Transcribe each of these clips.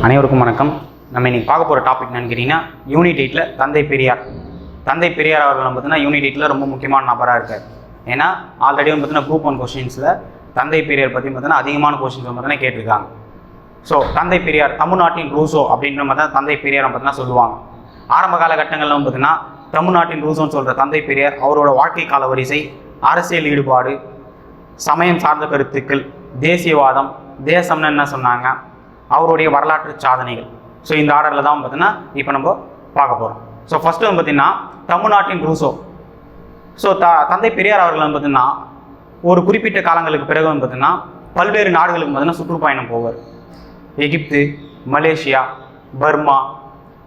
அனைவருக்கும் வணக்கம். நம்ம இன்னைக்கு பார்க்க போகிற டாபிக் என்னன்னு கேட்டிங்கன்னா, யூனிட் 8ல் தந்தை பெரியார். தந்தை பெரியார் அவர்கள் பார்த்தீங்கன்னா யூனிட் 8ல் ரொம்ப முக்கியமான நபராக இருக்கார். ஏன்னா ஆல்ரெடி பார்த்தீங்கன்னா குரூப் 1 கொஸ்டின்ஸில் தந்தை பெரியார் பற்றி பார்த்தீங்கன்னா அதிகமான கொஸ்டின்ஸ் பார்த்தீங்கன்னா கேட்டிருக்காங்க. ஸோ தந்தை பெரியார் தமிழ்நாட்டின் ரூசோ அப்படின்ற மாதிரி தான் தந்தை பெரியார் பார்த்தீங்கன்னா சொல்லுவாங்க. ஆரம்ப காலகட்டங்களில் பார்த்தீங்கன்னா தமிழ்நாட்டின் ரூசோன்னு சொல்கிற தந்தை பெரியார் அவரோட வாழ்க்கை கால வரிசை, அரசியல் ஈடுபாடு, சமயம் சார்ந்த கருத்துக்கள், தேசியவாதம், தேசம்னு என்ன சொன்னாங்க, அவருடைய வரலாற்று சாதனைகள். ஸோ இந்த ஆர்டரில் தான் பார்த்தீங்கன்னா இப்போ நம்ம பார்க்க போகிறோம். ஸோ ஃபஸ்ட்டு பார்த்தீங்கன்னா தமிழ்நாட்டின் ரூசோ. ஸோ தந்தை பெரியார் அவர்கள் பார்த்தீங்கன்னா ஒரு குறிப்பிட்ட காலங்களுக்கு பிறகு பார்த்தீங்கன்னா பல்வேறு நாடுகளுக்கு பார்த்தீங்கன்னா சுற்றுப்பயணம் போவார். எகிப்து, மலேசியா, பர்மா,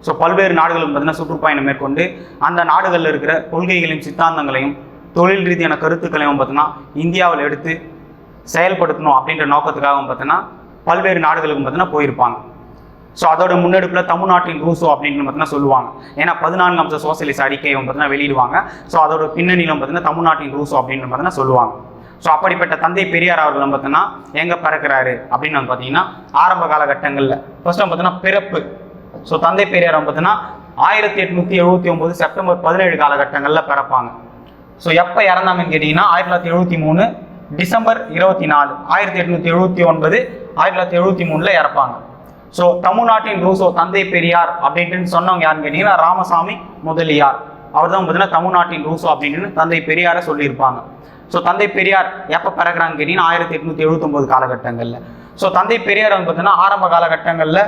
ஸோ பல்வேறு நாடுகளுக்கு பார்த்தீங்கன்னா சுற்றுப்பயணம் மேற்கொண்டு அந்த நாடுகளில் இருக்கிற கொள்கைகளையும் சித்தாந்தங்களையும் தொழில் ரீதியான கருத்துக்களையும் பார்த்தீங்கன்னா இந்தியாவில் எடுத்து செயல்படுத்தணும் அப்படின்ற நோக்கத்துக்காக பார்த்தீங்கன்னா பல்வேறு நாடுகளுக்கு பார்த்தீங்கன்னா போயிருப்பாங்க. ஸோ அதோட முன்னெடுப்பில் தமிழ்நாட்டின் ரூசோ அப்படின்னு பார்த்தீங்கன்னா சொல்லுவாங்க. ஏன்னா 14 அம்ச சோசியலிச அறிக்கையை பார்த்தீங்கன்னா வெளியிடுவாங்க. ஸோ அதோட பின்னணியிலும் பார்த்தீங்கன்னா தமிழ்நாட்டின் ரூசோ அப்படின்னு பார்த்தீங்கன்னா சொல்லுவாங்க. ஸோ அப்படிப்பட்ட தந்தை பெரியார் அவர்கள் பார்த்தீங்கன்னா எங்கே பிறக்கிறாரு அப்படின்னு பார்த்தீங்கன்னா ஆரம்ப காலகட்டங்களில் ஃபர்ஸ்ட் பார்த்தீங்கன்னா பிறப்பு. ஸோ தந்தை பெரியார் பார்த்தீங்கன்னா 1879 செப்டம்பர் 17 காலகட்டங்களில் பிறப்பாங்க. ஸோ எப்போ இறந்தாங்கன்னு கேட்டிங்கன்னா 1973 டிசம்பர் 24, 1879 1973 இறப்பாங்க. ஸோ தமிழ்நாட்டின் ரூசோ தந்தை பெரியார் அப்படின்ட்டு சொன்னவங்க யாருன்னு கேட்டிங்கன்னா ராமசாமி முதலியார். அவர் தான் பார்த்தீங்கன்னா தமிழ்நாட்டின் ரூசோ அப்படின்னு தந்தை பெரியாரை சொல்லியிருப்பாங்க. ஸோ தந்தை பெரியார் எப்போ பிறகுறான்னு கேட்டிங்கன்னா 1879 காலகட்டங்களில். ஸோ தந்தை பெரியார் பார்த்தீங்கன்னா ஆரம்ப காலகட்டங்களில்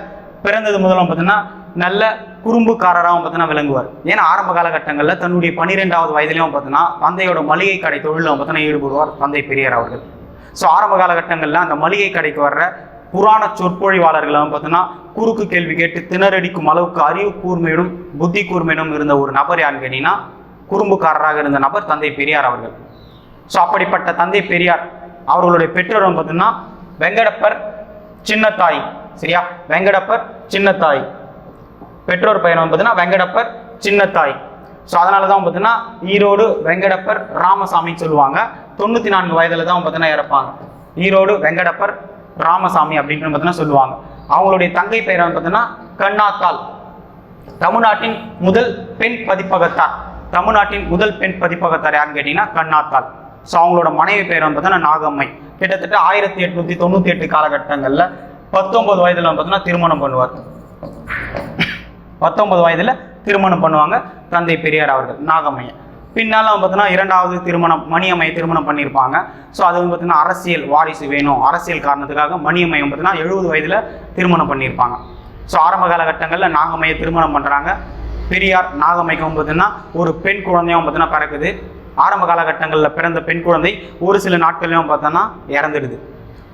பிறந்தது முதல்ல பார்த்தீங்கன்னா நல்ல குறும்புக்காரராகவும் பார்த்தீங்கன்னா விளங்குவார். ஏன்னா ஆரம்ப காலகட்டங்களில் தன்னுடைய 12வது வயதிலையும் பார்த்தீங்கன்னா தந்தையோட மளிகை கடை தொழிலில் பார்த்தீங்கன்னா ஈடுபடுவார் தந்தை பெரியார் அவர்கள். ஸோ ஆரம்ப காலகட்டங்களில் அந்த மளிகை கடைக்கு வர்ற புராண சொற்பொழிவாளர்களை பார்த்தீங்கன்னா குறுக்கு கேள்வி கேட்டு திணறடிக்கும் அளவுக்கு அறிவு கூர்மையிடும் புத்தி கூர்மையிடும் இருந்த ஒரு நபர் யாருன்னு கேட்டீங்கன்னா குறும்புக்காரராக இருந்த நபர் தந்தை பெரியார் அவர்கள். ஸோ அப்படிப்பட்ட தந்தை பெரியார் அவர்களுடைய பெற்றோரும் பார்த்தீங்கன்னா வெங்கடப்பர் சின்னத்தாய். சரியா, வெங்கடப்பர் சின்னத்தாய். பெற்றோர் பெயர் பார்த்தீங்கன்னா வெங்கடப்பர் சின்னத்தாய். ஸோ அதனால தான் பார்த்தீங்கன்னா ஈரோடு வெங்கடப்பர் ராமசாமின்னு சொல்லுவாங்க. 94 வயதில் தான் பார்த்தீங்கன்னா இறப்பாங்க. ஈரோடு வெங்கடப்பர் ராமசாமி அப்படின்னு பார்த்தீங்கன்னா சொல்லுவாங்க. அவங்களுடைய தங்கை பெயர் பார்த்தீங்கன்னா கண்ணாத்தாள். தமிழ்நாட்டின் முதல் பெண் பதிப்பகத்தார். தமிழ்நாட்டின் முதல் பெண் பதிப்பகத்தார் யாருன்னு கேட்டீங்கன்னா கண்ணாத்தாள். ஸோ அவங்களோட மனைவி பெயர் பார்த்தீங்கன்னா நாகம்மை. கிட்டத்தட்ட 1898 காலகட்டங்களில் 19 வயதில் பார்த்தீங்கன்னா திருமணம் பண்ணுவார். 19 வயதில் திருமணம் பண்ணுவாங்க தந்தை பெரியார் அவர்கள் நாகம்மையை. பின்னாலும் பார்த்தீங்கன்னா 2வது திருமணம் மணியம்மையை திருமணம் பண்ணியிருப்பாங்க. ஸோ அது பார்த்தீங்கன்னா அரசியல் வாரிசு வேணும், அரசியல் காரணத்துக்காக மணியம்மையை பார்த்தீங்கன்னா 70 வயதில் திருமணம் பண்ணியிருப்பாங்க. ஸோ ஆரம்ப காலகட்டங்களில் நாகம்மையை திருமணம் பண்ணுறாங்க. பெரியார் நாகம்மைக்கும் பார்த்தீங்கன்னா ஒரு பெண் குழந்தையும் பார்த்தீங்கன்னா பிறக்குது. ஆரம்ப காலகட்டங்களில் பிறந்த பெண் குழந்தை ஒரு சில நாட்கள்லையும் பார்த்தோன்னா இறந்துடுது.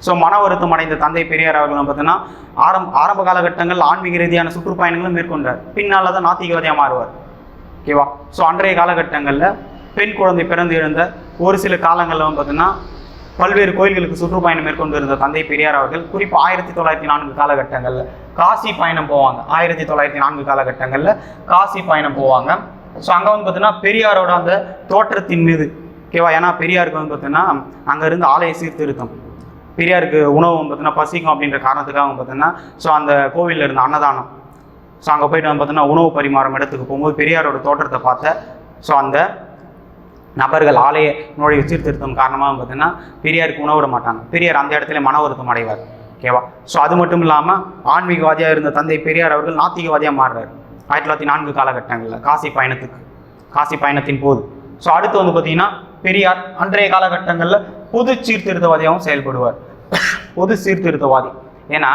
ஸோ மன வருத்தம் அடைந்த தந்தை பெரியார் அவர்களும் பார்த்தீங்கன்னா ஆரம்ப காலகட்டங்கள் ஆன்மீக ரீதியான சுற்றுப்பயணங்களும் மேற்கொண்டார். பின்னால் தான் நாத்திகவாதியாக மாறுவார். ஓகேவா. ஸோ அன்றைய காலகட்டங்களில் பெண் குழந்தை பிறந்து எழுந்த ஒரு சில காலங்களில் பார்த்தீங்கன்னா பல்வேறு கோயில்களுக்கு சுற்றுப்பயணம் மேற்கொண்டு இருந்த தந்தை பெரியார் அவர்கள் குறிப்பாக 1904 காலகட்டங்களில் காசி பயணம் போவாங்க. 1904 காலகட்டங்களில் காசி பயணம் போவாங்க. ஸோ அங்கே பார்த்தீங்கன்னா பெரியாரோட அந்த தோற்றத்தின் மீது ஓகேவா. ஏன்னா பெரியாருக்கு பார்த்தீங்கன்னா அங்கே இருந்து ஆலய சீர்திருத்தம், பெரியாருக்கு உணவு பார்த்தீங்கன்னா பசிக்கும் அப்படின்ற காரணத்துக்காக பார்த்தீங்கன்னா ஸோ அந்த கோவிலில் இருந்த அன்னதானம். ஸோ அங்கே போய்ட்டு பார்த்தீங்கன்னா உணவு பரிமாறும் இடத்துக்கு போகும்போது பெரியாரோட தோற்றத்தை பார்த்த ஸோ அந்த நபர்கள் ஆலய நுழைவு சீர்திருத்தம் காரணமாக பார்த்தீங்கன்னா பெரியாருக்கு உணவு விட மாட்டாங்க. பெரியார் அந்த இடத்துல மன வருத்தம் அடைவார். ஓகேவா. ஸோ அது மட்டும் இல்லாமல் ஆன்மீகவாதியாக இருந்த தந்தை பெரியார் அவர்கள் நாத்திகவாதியாக மாறுறார் 1904 காலகட்டங்களில் காசி பயணத்தின் போது. ஸோ அடுத்து பார்த்தீங்கன்னா பெரியார் அன்றைய காலகட்டங்களில் பொது சீர்திருத்தவாதியாகவும் செயல்படுவார். பொது சீர்திருத்தவாதி. ஏன்னா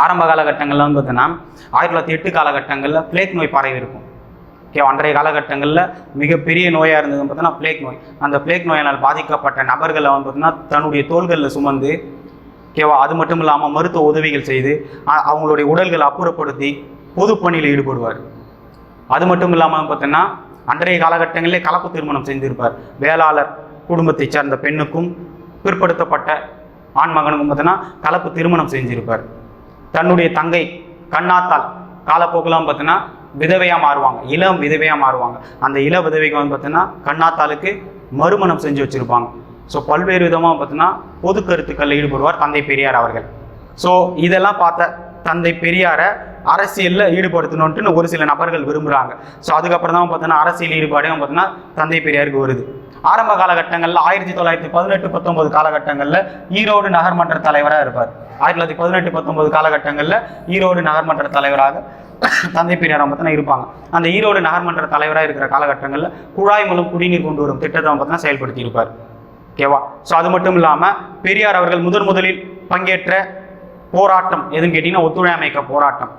ஆரம்ப காலகட்டங்களில் பார்த்தீங்கன்னா 1908 காலகட்டங்களில் பிளேக் நோய் பரவி இருக்கும். ஓகே. அன்றைய காலகட்டங்களில் மிகப்பெரிய நோயாக இருந்தது பார்த்தீங்கன்னா பிளேக் நோய். அந்த பிளேக் நோயினால் பாதிக்கப்பட்ட நபர்களை பார்த்தீங்கன்னா தன்னுடைய தோள்களில் சுமந்து ஓகேவா. அது மட்டும் இல்லாமல் மருத்துவ உதவிகள் செய்து அவங்களுடைய உடல்களை அப்புறப்படுத்தி பொது பணியில் ஈடுபடுவார். அது மட்டும் இல்லாமல் பார்த்தீங்கன்னா அன்றைய காலகட்டங்களிலே கலப்பு திருமணம் செய்திருப்பார். வேளாளர் குடும்பத்தை சார்ந்த பெண்ணுக்கும் பிற்படுத்தப்பட்ட ஆண்மகனுக்கும் பார்த்தீங்கன்னா கலப்பு திருமணம் செஞ்சிருப்பார். தன்னுடைய தங்கை கண்ணாத்தாள் காலப்போக்கெல்லாம் பார்த்தீங்கன்னா விதவையாக மாறுவாங்க, இளம் விதவையாக மாறுவாங்க. அந்த இள விதவைக்கு பார்த்தீங்கன்னா கண்ணாத்தாளுக்கு மறுமணம் செஞ்சு வச்சுருப்பாங்க. ஸோ பல்வேறு விதமாக பார்த்தீங்கன்னா பொது கருத்துக்களில் ஈடுபடுவார் தந்தை பெரியார் அவர்கள். ஸோ இதெல்லாம் பார்த்த தந்தை பெரியாரை அரசியலில் ஈடுபடுத்தணுன்ட்டு ஒரு சில நபர்கள் விரும்புகிறாங்க. ஸோ அதுக்கப்புறம் தான் பார்த்தீங்கன்னா அரசியல் ஈடுபாடே பார்த்தீங்கன்னா தந்தை பெரியாருக்கு வருது. ஆரம்ப காலகட்டங்களில் 1918-19 காலகட்டங்களில் ஈரோடு நகர்மன்ற தலைவராக இருப்பார். 1918-19 காலகட்டங்களில் ஈரோடு நகர்மன்ற தலைவராக தந்தை பெரியார் பார்த்தீங்கன்னா இருப்பாங்க. அந்த ஈரோடு நகர்மன்ற தலைவராக இருக்கிற காலகட்டங்களில் குழாய் மூலம் குடிநீர் கொண்டு வரும் திட்டத்தை பார்த்தீங்கன்னா செயல்படுத்தி இருப்பார். ஓகேவா? ஸோ அது மட்டும் இல்லாமல் பெரியார் அவர்கள் முதலில் பங்கேற்ற போராட்டம் எதுன்னு கேட்டிங்கன்னா ஒத்துழையாமை இயக்க போராட்டம்.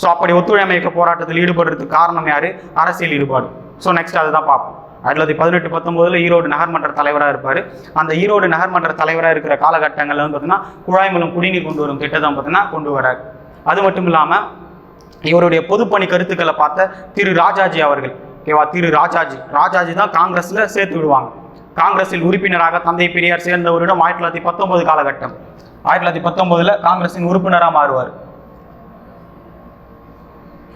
ஸோ அப்படி ஒத்துழையாமை இயக்க போராட்டத்தில் ஈடுபடுறதுக்கு காரணம் யார்? அரசியல் ஈடுபாடு. ஸோ நெக்ஸ்ட் அதுதான் பார்ப்போம். 1918-19 ஈரோடு நகர்மன்ற தலைவராக இருப்பார். அந்த ஈரோடு நகர்மன்ற தலைவராக இருக்கிற காலகட்டங்களில் பார்த்தீங்கன்னா குழாய் மூலம் குடிநீர் கொண்டு வரும் திட்டத்தை பார்த்தீங்கன்னா கொண்டு வரார். அது மட்டும் இல்லாமல் இவருடைய பொதுப்பணி கருத்துக்களை பார்த்த திரு ராஜாஜி அவர்கள், ஓகேவா, திரு ராஜாஜி தான் காங்கிரஸில் சேர்த்து விடுவாங்க. காங்கிரஸில் உறுப்பினராக தந்தை பெரியார் சேர்ந்தவரிடம் 1919 காலகட்டம். 1919 காங்கிரஸின் உறுப்பினராக மாறுவார்.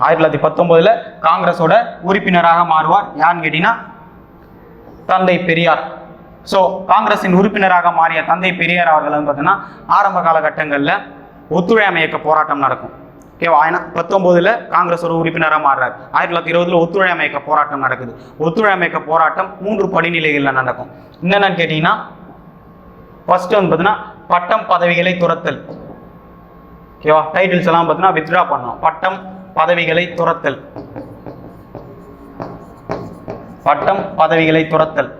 1919 காங்கிரஸோட உறுப்பினராக மாறுவார். யாருன்னு கேட்டீங்கன்னா தந்தை பெரியார். ஸோ காங்கிரஸின் உறுப்பினராக மாறிய தந்தை பெரியார் அவர்கள் பார்த்தீங்கன்னா ஆரம்ப காலகட்டங்களில் ஒத்துழையாமை இயக்க போராட்டம் நடக்கும். ஓகேவா? 1919 காங்கிரஸ் ஒரு உறுப்பினராக மாறுறாரு. 1920 ஒத்துழையாமை இயக்க போராட்டம் நடக்குது. ஒத்துழையாமை இயக்க போராட்டம் 3 படிநிலைகளில் நடக்கும். என்னென்னு கேட்டீங்கன்னா ஃபர்ஸ்ட் பார்த்தீங்கன்னா பட்டம் பதவிகளை துரத்தல். ஓகேவா? டைட்டில்ஸ் எல்லாம் பார்த்தீங்கன்னா வித்ட்ரா பண்ணணும். பட்டம் பதவிகளை துரத்தல், பட்டம் பதவிகளை துரத்தல்.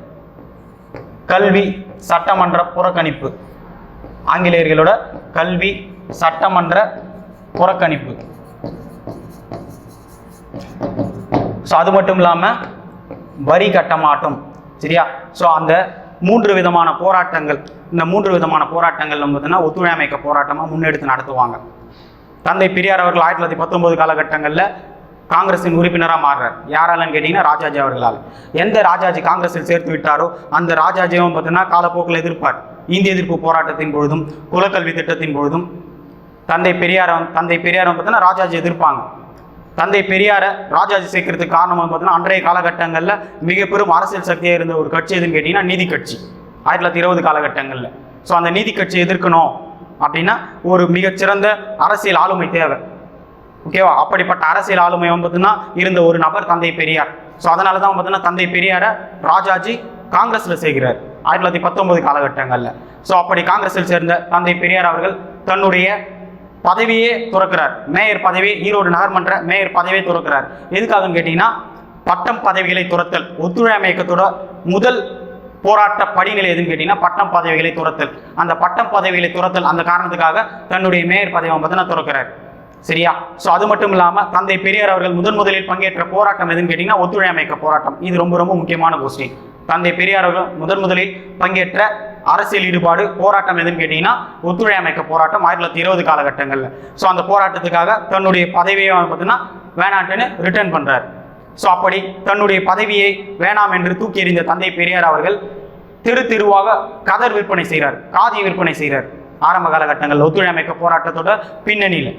கல்வி சட்டமன்ற புறக்கணிப்பு, ஆங்கிலேயர்களோட கல்வி சட்டமன்ற புறக்கணிப்பு. ஸோ அது மட்டும் இல்லாமல் வரி கட்ட மாட்டோம். சரியா? ஸோ அந்த 3 விதமான போராட்டங்கள், இந்த 3 விதமான போராட்டங்கள் பார்த்தீங்கன்னா ஒத்துழையாமை இயக்க போராட்டமாக முன்னெடுத்து நடத்துவாங்க. தந்தை பெரியார் அவர்கள் 1919 காலகட்டங்களில் காங்கிரஸின் உறுப்பினராக மாறுறார். யாராலன்னு கேட்டிங்கன்னா ராஜாஜி அவர்களால். எந்த ராஜாஜி காங்கிரஸில் சேர்த்து விட்டாரோ அந்த ராஜாஜியும் பார்த்தீங்கன்னா காலப்போக்கில் எதிர்ப்பார். இந்திய எதிர்ப்பு போராட்டத்தின் பொழுதும் குலக்கல்வி திட்டத்தின் பொழுதும் தந்தை பெரியார் பார்த்தீங்கன்னா ராஜாஜி எதிர்ப்பாங்க. தந்தை பெரியாரை ராஜாஜி சேர்க்கறதுக்கு காரணம் பார்த்தீங்கன்னா அன்றைய காலகட்டங்களில் மிக பெரும் அரசியல் சக்தியாக இருந்த ஒரு கட்சி எதுன்னு கேட்டிங்கன்னா நீதி கட்சி. 1920 காலகட்டங்களில். ஸோ அந்த நீதி கட்சி எதிர்க்கணும் அப்படின்னா ஒரு மிகச்சிறந்த அரசியல் ஆளுமை தேவை. ஓகேவா? அப்படிப்பட்ட அரசியல் ஆளுமை பார்த்தீங்கன்னா இருந்த ஒரு நபர் தந்தை பெரியார். ஸோ அதனால தான் பார்த்தீங்கன்னா தந்தை பெரியாரை ராஜாஜி காங்கிரஸில் சேர்க்கிறார் 1919 காலகட்டங்களில். ஸோ அப்படி காங்கிரஸில் சேர்ந்த தந்தை பெரியார் அவர்கள் தன்னுடைய பதவியே துறக்கிறார். மேயர் பதவி, ஈரோடு நகர்மன்ற மேயர் பதவியை துறக்கிறார். எதுக்காகன்னு கேட்டிங்கன்னா பட்டம் பதவிகளை துரத்தல். ஒத்துழையாமை இயக்கத்தோட முதல் போராட்ட படிநிலை எதுன்னு கேட்டிங்கன்னா பட்டம் பதவிகளை துரத்தல். அந்த பட்டம் பதவிகளை துரத்தல் அந்த காரணத்துக்காக தன்னுடைய மேயர் பதவியை பார்த்தீங்கன்னா துறக்கிறார். சரியா? ஸோ அது மட்டும் இல்லாமல் தந்தை பெரியார் அவர்கள் முதலில் பங்கேற்ற போராட்டம் எதுன்னு கேட்டிங்கன்னா ஒத்துழையாமை இயக்க போராட்டம். இது ரொம்ப முக்கியமான கொஸ்டின். தந்தை பெரியார் அவர்கள் முதலில் பங்கேற்ற அரசியல் ஈடுபாடு போராட்டம் எதுன்னு கேட்டிங்கன்னா ஒத்துழையாமை இயக்க போராட்டம் 1920 காலகட்டங்களில். ஸோ அந்த போராட்டத்துக்காக தன்னுடைய பதவியை பார்த்தீங்கன்னா வேணான்ட்டுன்னு ரிட்டர்ன் பண்ணுறார். ஸோ அப்படி தன்னுடைய பதவியை வேணாம் என்று தூக்கி எறிந்த தந்தை பெரியார் அவர்கள் தெருவாக கதர் விற்பனை செய்கிறார், காதி விற்பனை செய்கிறார். ஆரம்ப காலகட்டங்களில் ஒத்துழையாமை இயக்க போராட்டத்தோட பின்னணியில்.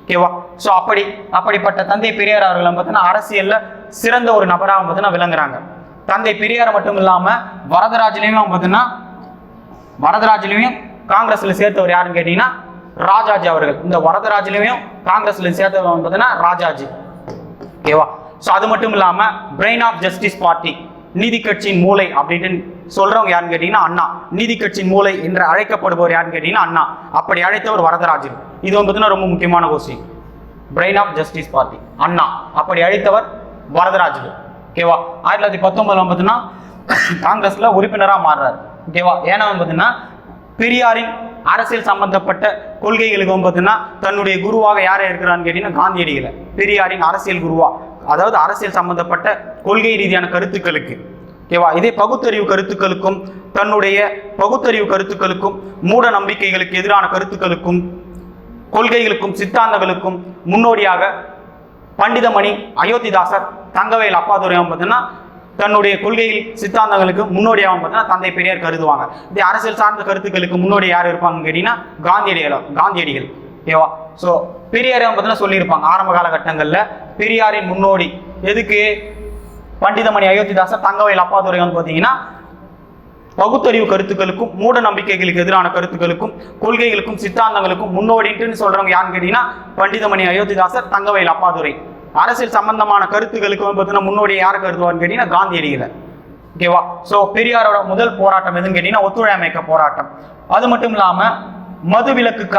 ஓகேவா? ஸோ அப்படிப்பட்ட தந்தை பெரியார் அவர்கள் பார்த்தீங்கன்னா அரசியலில் சிறந்த ஒரு நபராக பார்த்தீங்கன்னா விளங்குறாங்க. தந்தை பெரியார் மட்டும் இல்லாமல் வரதராஜிலையும் காங்கிரஸில் சேர்த்தவர் யாருன்னு கேட்டீங்கன்னா ராஜாஜி அவர்கள். இந்த வரதராஜிலையும் காங்கிரஸில் சேர்த்தவர் பார்த்தீங்கன்னா ராஜாஜி. ஓகேவா? ஸோ அது மட்டும் இல்லாமல் பிரெயின் ஆஃப் ஜஸ்டிஸ் பார்ட்டி, நீதி கட்சியின் மூளை அப்படின்ட்டு சொல்றவங்க யாருன்னு கேட்டீங்கன்னா அண்ணா. நீதி கட்சியின் மூளை என்று அழைக்கப்படுபவர் யாருன்னு கேட்டீங்கன்னா அண்ணா. அப்படி அழைத்தவர் வரதராஜன். இது பார்த்தீங்கன்னா ரொம்ப முக்கியமான question. Brain of justice party Anna, அப்படி அழைத்தவர் வரதராஜன். ஓகேவா? 1919 பார்த்தீங்கன்னா காங்கிரஸ்ல உறுப்பினராக மாறுறாரு. ஓகேவா? ஏன்னா பார்த்தீங்கன்னா பெரியாரின் அரசியல் சம்பந்தப்பட்ட கொள்கைகளுக்கு பார்த்தீங்கன்னா தன்னுடைய குருவாக யாரை இருக்கிறான்னு கேட்டீங்கன்னா காந்தியடிகளை. பெரியாரின் அரசியல் குருவா, அதாவது அரசியல் சம்பந்தப்பட்ட கொள்கை ரீதியான கருத்துக்களுக்கு. ஓகேவா? இதே பகுத்தறிவு கருத்துக்களுக்கும் தன்னுடைய பகுத்தறிவு கருத்துக்களுக்கும் மூட நம்பிக்கைகளுக்கு எதிரான கருத்துக்களுக்கும் கொள்கைகளுக்கும் சித்தாந்தங்களுக்கும் முன்னோடியாக பண்டிதமணி, அயோத்திதாசர், தங்கவேல் அப்பாதுரையும் பார்த்தீங்கன்னா தன்னுடைய கொள்கையில் சித்தாந்தங்களுக்கு முன்னோடியாகவும் பார்த்தீங்கன்னா தந்தை பெரியார் கருதுவாங்க. இதே அரசியல் சார்ந்த கருத்துக்களுக்கு முன்னோடி யார் இருப்பாங்கன்னு கேட்டீங்கன்னா காந்தியடிகள். ஓகேவா? ஸோ பெரியாரை பார்த்தீங்கன்னா சொல்லியிருப்பாங்க ஆரம்ப காலகட்டங்களில் பெரியாரின் முன்னோடி எதுக்கு பண்டிதமணி, அயோத்திதாசர், தங்கவேல் அப்பாதுரை பார்த்தீங்கன்னா பகுத்தறிவு கருத்துக்களுக்கும் மூட நம்பிக்கைகளுக்கு எதிரான கருத்துக்களுக்கும் கொள்கைகளுக்கும் சித்தாந்தங்களுக்கும் முன்னோடின்னு சொல்றவங்க யாருன்னு கேட்டீங்கன்னா பண்டிதமணி அயோத்திதாசர், தங்கவேல் அப்பாதுரை. அரசியல் சம்பந்தமான கருத்துக்களுக்கு பார்த்தீங்கன்னா முன்னோடி யாரை கருதுவார்னு கேட்டீங்கன்னா காந்தியடிகளை. ஓகேவா? ஸோ பெரியாரோட முதல் போராட்டம் எதுன்னு கேட்டீங்கன்னா ஒத்துழையாமை இயக்க போராட்டம். அது மட்டும் இல்லாம மதுவிலக்குக்கு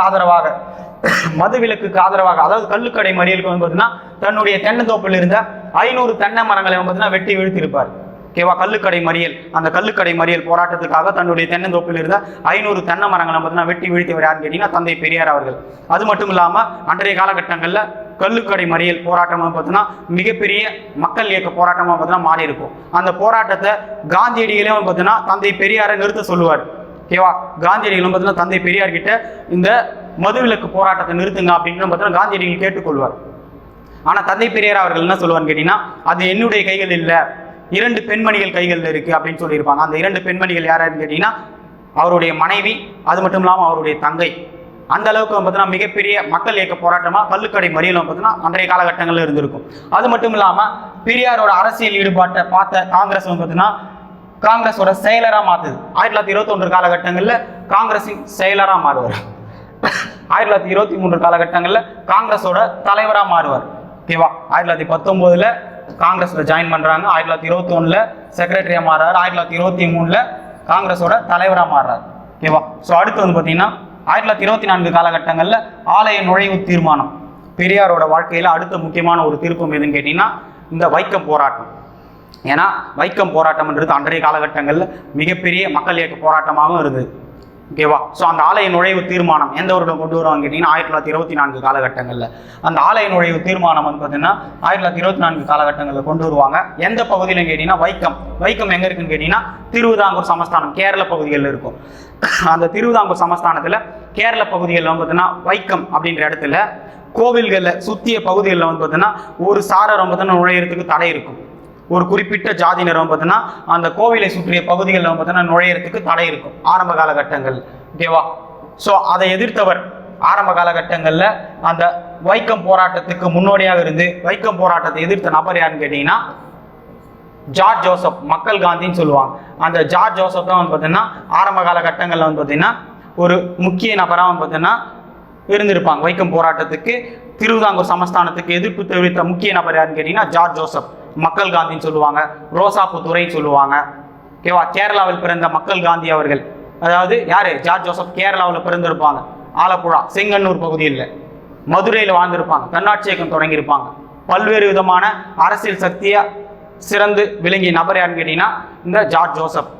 ஆதரவாக அதாவது கள்ளுக்கடை மறியலுக்கு பார்த்தீங்கன்னா தன்னுடைய தென்னந்தோப்பில் இருந்த 500 தென்னை மரங்களை பார்த்தீங்கன்னா வெட்டி வீழ்த்திருப்பார். ஓகேவா? கள்ளுக்கடை மறியல், அந்த கள்ளுக்கடை மறியல் போராட்டத்துக்காக தன்னுடைய தென்னந்தோப்பில் இருந்த 500 தென்னை மரங்களை பார்த்தீங்கன்னா வெட்டி வீழ்த்தியவர் யாருன்னு கேட்டீங்கன்னா தந்தை பெரியார் அவர்கள். அது மட்டும் இல்லாம அன்றைய காலகட்டங்களில் கள்ளுக்கடை மறியல் போராட்டமாக பார்த்தீங்கன்னா மிகப்பெரிய மக்கள் இயக்க போராட்டமாக பார்த்தீங்கன்னா மாறி இருக்கும். அந்த போராட்டத்தை காந்தியடிகளே பார்த்தீங்கன்னா தந்தை பெரியாரை நிறுத்த சொல்லுவார். ஓகேவா? காந்தியடிகளும் பார்த்தீங்கன்னா தந்தை பெரியார் கிட்ட இந்த மதுவிலக்கு போராட்டத்தை நிறுத்துங்க அப்படின்னு பார்த்தீங்கன்னா காந்தியடிகள் கேட்டுக்கொள்வார். ஆனா தந்தை பெரியார் அவர்கள் என்ன சொல்லுவார்னு கேட்டீங்கன்னா அது என்னுடைய கைகள் இல்லை, 2 பெண்மணிகள் கைகள் இருக்கு அப்படின்னு சொல்லியிருப்பாங்க. அந்த 2 பெண்மணிகள் யாராருன்னு கேட்டீங்கன்னா அவருடைய மனைவி, அது மட்டும் இல்லாமல் அவருடைய தங்கை. அந்த அளவுக்கு பார்த்தீங்கன்னா மிகப்பெரிய மக்கள் இயக்க போராட்டமா கள்ளுக்கடை மறியலும் பார்த்தீங்கன்னா அன்றைய காலகட்டங்களில் இருந்திருக்கும். அது மட்டும் இல்லாம பெரியாரோட அரசியல் ஈடுபாட்டை பார்த்த காங்கிரஸ் பார்த்தீங்கன்னா காங்கிரஸோட செயலராக மாத்துது. 1921 காலகட்டங்களில் காங்கிரஸின் செயலராக மாறுவார். 1923 காலகட்டங்களில் காங்கிரஸோட தலைவராக மாறுவார். ஓகேவா? 1919 காங்கிரஸ்ல ஜாயின் பண்றாங்க. 1921 செக்ரட்டரியா மாறாரு. 1923 காங்கிரஸோட தலைவரா மாறுறாரு. ஓகேவா? ஸோ அடுத்து பாத்தீங்கன்னா 1924 காலகட்டங்கள்ல ஆலய நுழைவு தீர்மானம். பெரியாரோட வாழ்க்கையில அடுத்த முக்கியமான ஒரு திருப்பம் எதுன்னு கேட்டீங்கன்னா இந்த வைக்கம் போராட்டம். ஏன்னா வைக்கம் போராட்டம்ன்றது அன்றைய காலகட்டங்கள்ல மிகப்பெரிய மக்கள் இயக்க போராட்டமாகவும் இருந்தது. ஓகேவா? ஸோ அந்த ஆலய நுழைவு தீர்மானம் எந்த வருடம் கொண்டு வருவாங்க கேட்டீங்கன்னா 1924 காலகட்டங்களில். அந்த ஆலய நுழைவு தீர்மானம் பார்த்தீங்கன்னா 1924 காலகட்டங்களில் கொண்டு வருவாங்க. எந்த பகுதியிலும் கேட்டீங்கன்னா வைக்கம் எங்க இருக்குன்னு கேட்டீங்கன்னா திருவிதாங்கூர் சமஸ்தானம், கேரள பகுதிகளில் இருக்கும். அந்த திருவிதாங்கூர் சமஸ்தானத்தில் கேரள பகுதிகளில் பார்த்தீங்கன்னா வைக்கம் அப்படின்ற இடத்துல கோவில்களில் சுற்றிய பகுதிகளில் பார்த்தீங்கன்னா ஒரு சாரர் பார்த்தீங்கன்னா நுழையிறதுக்கு தடை இருக்கும். ஒரு குறிப்பிட்ட ஜாதியினர் பார்த்தீங்கன்னா அந்த கோவிலை சுற்றிய பகுதிகளில் பார்த்தீங்கன்னா நுழையிறதுக்கு தடை இருக்கும் ஆரம்ப காலகட்டங்கள். ஓகேவா? ஸோ அதை எதிர்த்தவர் ஆரம்ப காலகட்டங்களில் அந்த வைக்கம் போராட்டத்துக்கு முன்னோடியாக இருந்து வைக்கம் போராட்டத்தை எதிர்த்த நபர் யாருன்னு கேட்டீங்கன்னா ஜார்ஜ் ஜோசப், மக்கள் காந்தின்னு சொல்லுவாங்க. அந்த ஜார்ஜ் ஜோசப் தான் பார்த்தீங்கன்னா ஆரம்ப காலகட்டங்களில் பார்த்தீங்கன்னா ஒரு முக்கிய நபராக பார்த்தீங்கன்னா இருந்திருப்பாங்க. வைக்கம் போராட்டத்துக்கு திருவிதாங்கூர் சமஸ்தானத்துக்கு எதிர்ப்பு தெரிவித்த முக்கிய நபர் யாருன்னு கேட்டீங்கன்னா ஜார்ஜ் ஜோசப், மக்கள் காந்தின்னு சொல்லுவாங்க. ரோசாப்பு துரைன்னு சொல்லுவாங்க. ஓகேவா? கேரளாவில் பிறந்த மக்கள் காந்தி அவர்கள், அதாவது யாரு? ஜார்ஜ் ஜோசப் கேரளாவில் பிறந்திருப்பாங்க. ஆலப்புழா, செங்கன்னூர் பகுதியில், மதுரையில் வாழ்ந்திருப்பாங்க. தன்னாட்சி இயக்கம் தொடங்கியிருப்பாங்க. பல்வேறு விதமான அரசியல் சக்தியா சிறந்து விளங்கிய நபர் யாருன்னு கேட்டீங்கன்னா இந்த ஜார்ஜ் ஜோசப்.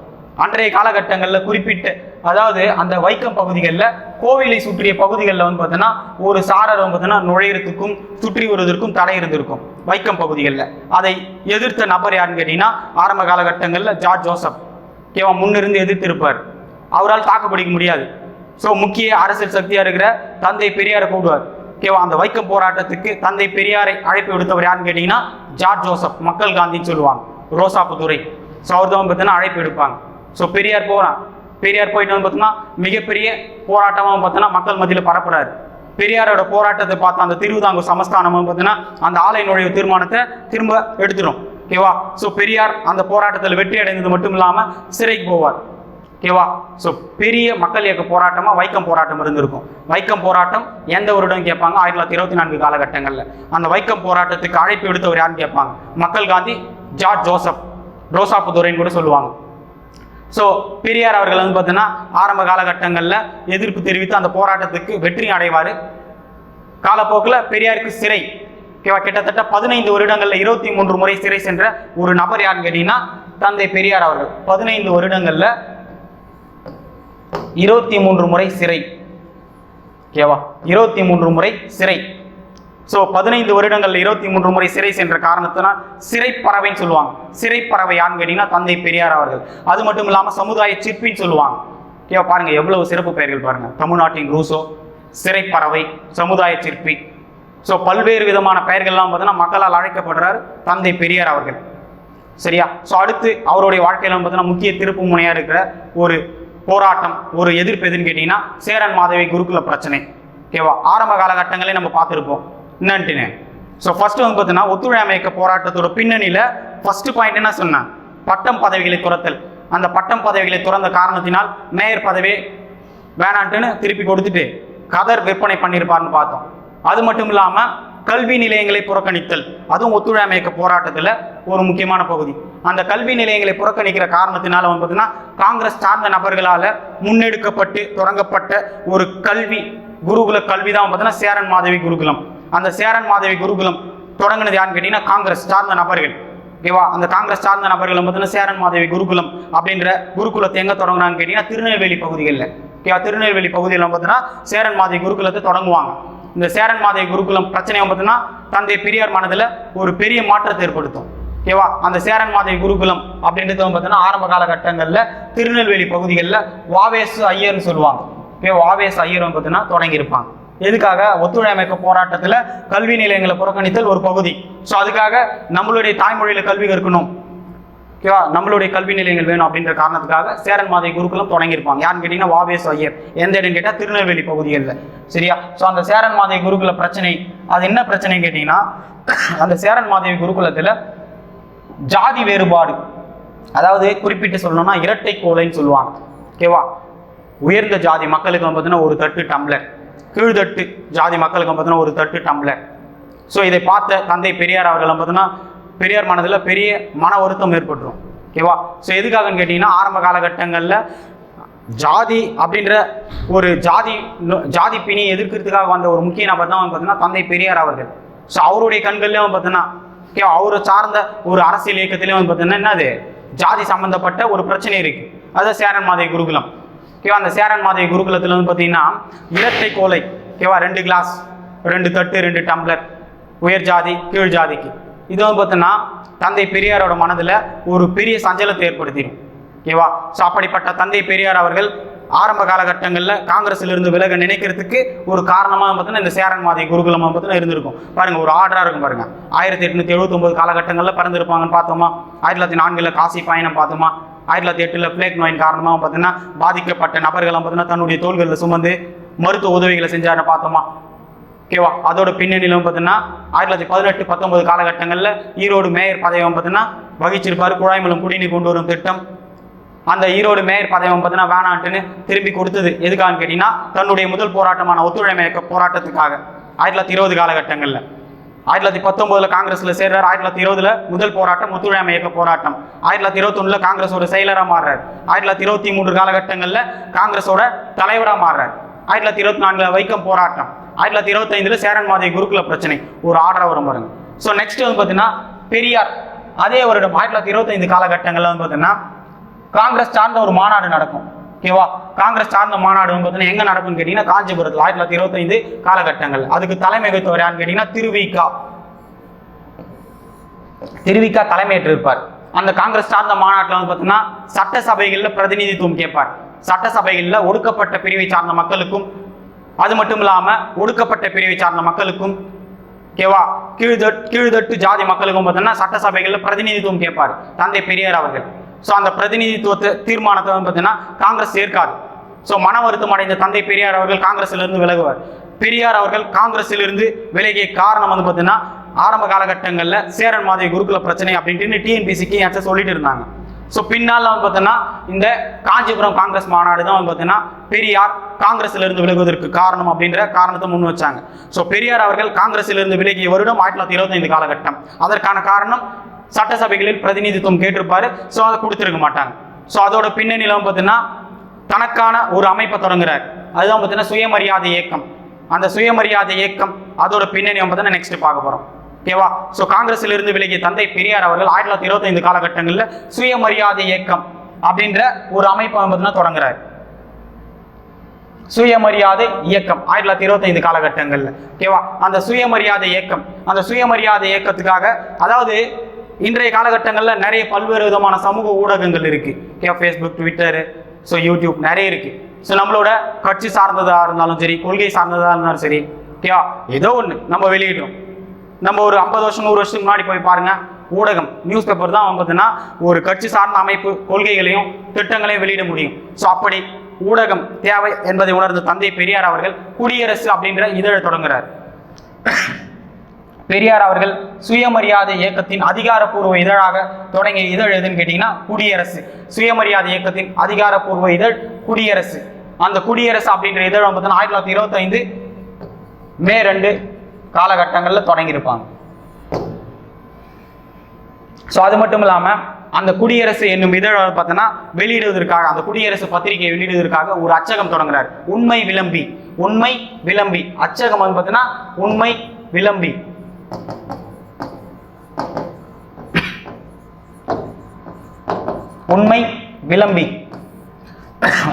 அன்றைய காலகட்டங்களில் குறிப்பிட்ட அதாவது அந்த வைக்கம் பகுதிகளில் கோவிலை சுற்றிய பகுதிகளில் பார்த்தீங்கன்னா ஒரு சாரர் பார்த்தீங்கன்னா நுழையிறதுக்கும் சுற்றி வருவதற்கும் தடை இருந்திருக்கும் வைக்கம் பகுதிகளில். அதை எதிர்த்த நபர் யாருன்னு கேட்டீங்கன்னா ஆரம்ப காலகட்டங்களில் ஜார்ஜ் ஜோசப். ஓகேவா? முன்னிருந்து எதிர்த்திருப்பார். அவரால் தாக்குப்பிடிக்க முடியாது. ஸோ முக்கிய அரசியல் சக்தியாக இருக்கிற தந்தை பெரியாரை கூடுவார். ஓகேவா? அந்த வைக்கம் போராட்டத்துக்கு தந்தை பெரியாரை அழைப்பு விடுத்தவர் யாருன்னு கேட்டீங்கன்னா ஜார்ஜ் ஜோசப், மக்கள் காந்தின்னு சொல்லுவாங்க. ரோசாப்பு துரை. ஸோ அவர் தான் பார்த்தீங்கன்னா அழைப்பு எடுப்பாங்க. ஸோ பெரியார் போயிட்டு பார்த்தீங்கன்னா மிகப்பெரிய போராட்டமாக பார்த்தீங்கன்னா மக்கள் மத்தியில் பரப்புறாரு. பெரியாரோட போராட்டத்தை பார்த்த அந்த திருவிதாங்கூர் சமஸ்தானம் பார்த்தீங்கன்னா அந்த ஆலய நுழைவு தீர்மானத்தை திரும்ப எடுத்துடும். ஓகேவா? ஸோ பெரியார் அந்த போராட்டத்தில் வெற்றி அடைந்தது மட்டும் இல்லாமல் சிறைக்கு போவார். ஓகேவா? ஸோ பெரிய மக்கள் இயக்க போராட்டமாக வைக்கம் போராட்டம் இருந்திருக்கும். வைக்கம் போராட்டம் எந்த வருடம் கேட்பாங்க? 1924 காலகட்டங்களில். அந்த வைக்கம் போராட்டத்துக்கு அழைப்பு எடுத்தவர் யாருன்னு கேட்பாங்க? மக்கள் காந்தி, ஜார்ஜ் ஜோசப், ரோசாப்பு துரைன்னு கூட சொல்லுவாங்க. ஸோ பெரியார் அவர்கள் பார்த்தீங்கன்னா ஆரம்ப காலகட்டங்களில் எதிர்ப்பு தெரிவித்து அந்த போராட்டத்துக்கு வெற்றி அடைவார். காலப்போக்கில் பெரியாருக்கு சிறை. ஓகேவா? கிட்டத்தட்ட 15 வருடங்களில் 23 முறை சிறை சென்ற ஒரு நபர் யாருன்னு கேட்டீங்கன்னா தந்தை பெரியார் அவர்கள். 15 வருடங்களில் 23 முறை சிறை. ஓகேவா? 23 முறை சிறை. ஸோ 15 வருடங்கள் 23 முறை சிறை சென்ற காரணத்தினால் சிறைப்பறவைன்னு சொல்லுவாங்க. சிறைப்பறவை யாருன்னு கேட்டீங்கன்னா தந்தை பெரியார் அவர்கள். அது மட்டும் இல்லாமல் சமுதாய சிற்பின்னு சொல்லுவாங்க. ஓகேவா? பாருங்க எவ்வளவு சிறப்பு பெயர்கள் பாருங்க. தமிழ்நாட்டின் ரூசோ, சிறைப்பறவை, சமுதாய சிற்பி. ஸோ பல்வேறு விதமான பெயர்கள்லாம் பார்த்தீங்கன்னா மக்களால் அழைக்கப்படுறார் தந்தை பெரியார் அவர்கள். சரியா? ஸோ அடுத்து அவருடைய வாழ்க்கையில பார்த்தீங்கன்னா முக்கிய திருப்பு முனையா இருக்கிற ஒரு போராட்டம், ஒரு எதிர்ப்பு எதுன்னு கேட்டீங்கன்னா சேரன் மாதவி குருகுல பிரச்சனை. ஓகேவா? ஆரம்ப காலகட்டங்களே நம்ம பார்த்துருப்போம் என்னன்ட்டுன்னு. ஸோ ஃபர்ஸ்ட் பார்த்தீங்கன்னா ஒத்துழையாமை இயக்க போராட்டத்தோட பின்னணியில் ஃபர்ஸ்ட் பாயிண்ட் என்ன சொன்னேன்? பட்டம் பதவிகளை குறைத்தல். அந்த பட்டம் பதவிகளை துறந்த காரணத்தினால் மேயர் பதவி வேணான்ட்டுன்னு திருப்பி கொடுத்துட்டு கதர் விற்பனை பண்ணியிருப்பார்னு பார்த்தோம். அது மட்டும் இல்லாமல் கல்வி நிலையங்களை புறக்கணித்தல், அதுவும் ஒத்துழையாமை இயக்க போராட்டத்தில் ஒரு முக்கியமான பகுதி. அந்த கல்வி நிலையங்களை புறக்கணிக்கிற காரணத்தினால பார்த்தீங்கன்னா காங்கிரஸ் சார்ந்த நபர்களால் முன்னெடுக்கப்பட்டு தொடங்கப்பட்ட ஒரு குருகுல கல்வி தான் பார்த்தீங்கன்னா சேரன் மாதவி குருகுலம். அந்த சேரன் மாதவி குருகுலம் தொடங்கினது யாருன்னு கேட்டீங்கன்னா காங்கிரஸ் சார்ந்த நபர்கள். ஓகேவா? அந்த காங்கிரஸ் சார்ந்த நபர்கள் பார்த்தீங்கன்னா சேரன் மாதவி குருகுலம் அப்படின்ற குருகுலத்தை எங்கே தொடங்குறாங்கன்னு கேட்டீங்கன்னா திருநெல்வேலி பகுதிகளில். ஓகேவா? திருநெல்வேலி பகுதியில் பார்த்தீங்கன்னா சேரன் மாதவி குருகுலத்தை தொடங்குவாங்க. இந்த சேரன் மாதவி குருகுலம் பிரச்சனையை பார்த்தீங்கன்னா தந்தை பெரியார் மனதில் ஒரு பெரிய மாற்றத்தை ஏற்படுத்தும். ஓகேவா? அந்த சேரன் மாதவி குருகுலம் அப்படின்றது பார்த்தீங்கன்னா ஆரம்ப காலகட்டங்களில் திருநெல்வேலி பகுதிகளில் வாவேசு ஐயர்னு சொல்லுவாங்க. ஓகே, வாவேசு ஐயர் பார்த்தீங்கன்னா தொடங்கியிருப்பாங்க. எதுக்காக? ஒத்துழையாமை இயக்க போராட்டத்தில் கல்வி நிலையங்களை புறக்கணித்தல் ஒரு பகுதி. ஸோ அதுக்காக நம்மளுடைய தாய்மொழியில் கல்வி கற்கணும், ஓகேவா, நம்மளுடைய கல்வி நிலையங்கள் வேணும் அப்படின்ற காரணத்துக்காக சேரன் மாதவி குருகுலம் தொடங்கியிருப்பாங்க. யாருன்னு கேட்டீங்கன்னா வாவேசு ஐயர். எந்த இடம் கேட்டால் திருநெல்வேலி பகுதிகளில். சரியா? ஸோ அந்த சேரன் மாதவி குருகுல பிரச்சனை, அது என்ன பிரச்சனைன்னு கேட்டீங்கன்னா அந்த சேரன் மாதவி குருகுலத்தில் ஜாதி வேறுபாடு, அதாவது குறிப்பிட்டு சொல்லணும்னா இரட்டை கோலைன்னு சொல்லுவாங்க. ஓகேவா? உயர்ந்த ஜாதி மக்களுக்கு பார்த்தீங்கன்னா ஒரு தட்டு டம்ளர், கீழ்தட்டு ஜாதி மக்களுக்கு பார்த்தீங்கன்னா ஒரு தட்டு டம்ளர். ஸோ இதை பார்த்த தந்தை பெரியார் அவர்கள் பார்த்தீங்கன்னா பெரியார் மனதில் பெரிய மன வருத்தம் ஏற்பட்டுரும். ஓகேவா? ஸோ எதுக்காகன்னு கேட்டிங்கன்னா ஆரம்ப காலகட்டங்களில் ஜாதி அப்படின்ற ஒரு ஜாதி பிணியை எதிர்க்கிறதுக்காக வந்த ஒரு முக்கிய நபர் தான் பார்த்தீங்கன்னா தந்தை பெரியார் அவர்கள். ஸோ அவருடைய கண்கள்லேயும் பார்த்தீங்கன்னா ஓகே அவரை சார்ந்த ஒரு அரசியல் இயக்கத்திலேயும் பார்த்தீங்கன்னா என்னது ஜாதி சம்பந்தப்பட்ட ஒரு பிரச்சனை இருக்குது. அதுதான் சேரன் மாதவி குருகுலம். ஓகேவா? அந்த சேரன் மாதவி குருகுலத்தில் வந்து பார்த்தீங்கன்னா இரட்டை கோலை, ஓகேவா, 2 கிளாஸ், 2 தட்டு, 2 டம்ளர், உயர் ஜாதி கீழ் ஜாதிக்கு. இது வந்து பார்த்தீங்கன்னா தந்தை பெரியாரோட மனதில் ஒரு பெரிய சஞ்சலத்தை ஏற்படுத்திடும். ஓகேவா? ஸோ அப்படிப்பட்ட தந்தை பெரியார் அவர்கள் ஆரம்ப காலகட்டங்களில் காங்கிரஸிலிருந்து விலக நினைக்கிறதுக்கு ஒரு காரணமாக பார்த்தீங்கன்னா இந்த சேரன் மாதவி குருகுலம் பார்த்தீங்கன்னா இருந்திருக்கும். பாருங்க, ஒரு ஆர்டராக இருக்கும் பாருங்க. 1879 காலகட்டங்களில் பிறந்திருப்பாங்கன்னு பார்த்தோமா, 1904 காசி பயணம் பார்த்தோமா, 1908 பிளேக் நோயின் காரணமாக பார்த்தீங்கன்னா பாதிக்கப்பட்ட நபர்களை பார்த்தீங்கன்னா தன்னுடைய தோள்களில் சுமந்து மருத்துவ உதவிகளை செஞ்சாருன்னு பார்த்தோமா. ஓகேவா? அதோட பின்னணியிலும் பார்த்தீங்கன்னா 1918-19 காலகட்டங்களில் ஈரோடு மேயர் பதவியை பார்த்தீங்கன்னா வகிச்சிருப்பார். குழாய் மூலம் குடிநீர் கொண்டு வரும் திட்டம், அந்த ஈரோடு மேயர் பதவி பார்த்தீங்கன்னா வேணான்ட்டுன்னு திரும்பி கொடுத்தது. எதுக்காகன்னு கேட்டீங்கன்னா தன்னுடைய முதல் போராட்டமான ஒத்துழையாமை இயக்க போராட்டத்துக்காக 1920 காலகட்டங்களில். 1919 காங்கிரஸில் சேர்றார். 1920 முதல் போராட்டம் ஒத்துழையாமை இயக்க போராட்டம். 1921 காங்கிரஸோட செயலராக மாறுறார். 1923 காலகட்டங்களில் காங்கிரஸோட தலைவராக மாறுறார். 1924 வைக்கம் போராட்டம். 1925 சேரன் மாதவி குருகுல பிரச்சனை, ஒரு ஆர்டராக வரும் பாருங்க. ஸோ நெக்ஸ்ட் வந்து பார்த்தீங்கன்னா பெரியார் அதே வருடம் 1925 காலகட்டங்களில் வந்து பார்த்தீங்கன்னா காங்கிரஸ் சார்ந்த ஒரு மாநாடு நடக்கும். ஓகேவா? காங்கிரஸ் சார்ந்த மாநாடு வந்து பார்த்தீங்கன்னா எங்கே நடக்கும்னு கேட்டிங்கன்னா காஞ்சிபுரத்தில் 1925 காலகட்டங்கள். அதுக்கு தலைமை வகித்தவர் யாருன்னு கேட்டிங்கன்னா திருவிக்கா தலைமையேற்றிருப்பார். அந்த காங்கிரஸ் சார்ந்த மாநாட்டில் வந்து பார்த்தீங்கன்னா சட்டசபைகளில் பிரதிநிதித்துவம் கேட்பார். சட்டசபைகளில் ஒடுக்கப்பட்ட பிரிவை சார்ந்த மக்களுக்கும், அது மட்டும் இல்லாமல் ஒடுக்கப்பட்ட பிரிவை சார்ந்த மக்களுக்கும், ஓகேவா, கீழ்தட்டு ஜாதி மக்களுக்கும் பார்த்தீங்கன்னா சட்டசபைகளில் பிரதிநிதித்துவம் கேட்பார் தந்தை பெரியார் அவர்கள். ஸோ அந்த பிரதிநிதித்துவத்தை தீர்மானத்தை வந்து பார்த்தீங்கன்னா காங்கிரஸ் ஏற்காது. ஸோ மன வருத்தம் அடைந்த தந்தை பெரியார் அவர்கள் காங்கிரஸிலிருந்து விலகுவார். பெரியார் அவர்கள் காங்கிரஸிலிருந்து விலகிய காரணம் வந்து பார்த்தீங்கன்னா ஆரம்ப காலகட்டங்களில் சேரன் மாதவி குருகுல பிரச்சனை அப்படின்ட்டு டிஎன்பிசிக்கு ஏன் சொல்லிட்டு இருந்தாங்க. ஸோ பின்னால் வந்து பார்த்தீங்கன்னா இந்த காஞ்சிபுரம் காங்கிரஸ் மாநாடு தான் வந்து பார்த்தீங்கன்னா பெரியார் காங்கிரஸிலிருந்து விலகுவதற்கு காரணம் அப்படின்ற காரணத்தை முன் வச்சாங்க. ஸோ பெரியார் அவர்கள் காங்கிரஸிலிருந்து விலகிய வருடம் 1925 காலகட்டம். அதற்கான காரணம் சட்டசபைகளில் பிரதிநிதித்துவம் கேட்டிருப்பாரு. ஸோ அதை கொடுத்துருக்க மாட்டாங்க. ஸோ அதோட பின்னணியில் பார்த்தீங்கன்னா தனக்கான ஒரு அமைப்பை தொடங்குறார். அதுதான் பார்த்தீங்கன்னா சுயமரியாதை இயக்கம். அந்த சுயமரியாதை இயக்கம் அதோட பின்னணி பார்த்தீங்கன்னா நெக்ஸ்ட் பார்க்க போகிறோம். ஓகேவா? ஸோ காங்கிரஸில் இருந்து விலகிய தந்தை பெரியார் அவர்கள் 1925 காலகட்டங்களில் சுயமரியாதை இயக்கம் அப்படின்ற ஒரு அமைப்பை பார்த்தீங்கன்னா தொடங்குறாரு. சுயமரியாதை இயக்கம் 1925 காலகட்டங்களில். ஓகேவா? அந்த சுயமரியாதை இயக்கத்துக்காக, அதாவது இன்றைய காலகட்டங்களில் நிறைய பல்வேறு விதமான சமூக ஊடகங்கள் இருக்கு. ஃபேஸ்புக், ட்விட்டர், ஸோ யூடியூப் நிறைய இருக்கு. ஸோ நம்மளோட கட்சி சார்ந்ததாக இருந்தாலும் சரி, கொள்கை சார்ந்ததாக இருந்தாலும் சரி, ஓகேவா, ஏதோ ஒன்று நம்ம வெளியிடுறோம். நம்ம ஒரு 50 வருஷம் 100 வருஷத்துக்கு முன்னாடி போய் பாருங்க, ஊடகம் நியூஸ் பேப்பர் தான் பார்த்தீங்கன்னா ஒரு கட்சி சார்ந்த அமைப்பு கொள்கைகளையும் திட்டங்களையும் வெளியிட முடியும். ஸோ அப்படி ஊடகம் தேவை என்பதை உணர்ந்த தந்தை பெரியார் அவர்கள் குடியரசு அப்படின்ற இதழை தொடங்குறார். பெரியார் அவர்கள் சுயமரியாதை இயக்கத்தின் அதிகாரப்பூர்வ இதழாக தொடங்கிய இதழ் எதுன்னு கேட்டீங்கன்னா குடியரசு. சுயமரியாதை இயக்கத்தின் அதிகாரப்பூர்வ இதழ் குடியரசு. அந்த குடியரசு அப்படின்ற இதழ் 1925 மே 2 காலகட்டங்களில் தொடங்கியிருப்பாங்க. ஸோ அது மட்டும் இல்லாமல் அந்த குடியரசு என்னும் இதழ் பார்த்தோன்னா வெளியிடுவதற்காக, அந்த குடியரசு பத்திரிகையை வெளியிடுவதற்காக ஒரு அச்சகம் தொடங்குறார். உண்மை விளம்பி. உண்மை விளம்பி அச்சகம் வந்து பார்த்தீங்கன்னா உண்மை விளம்பி. உண்மை விளம்பி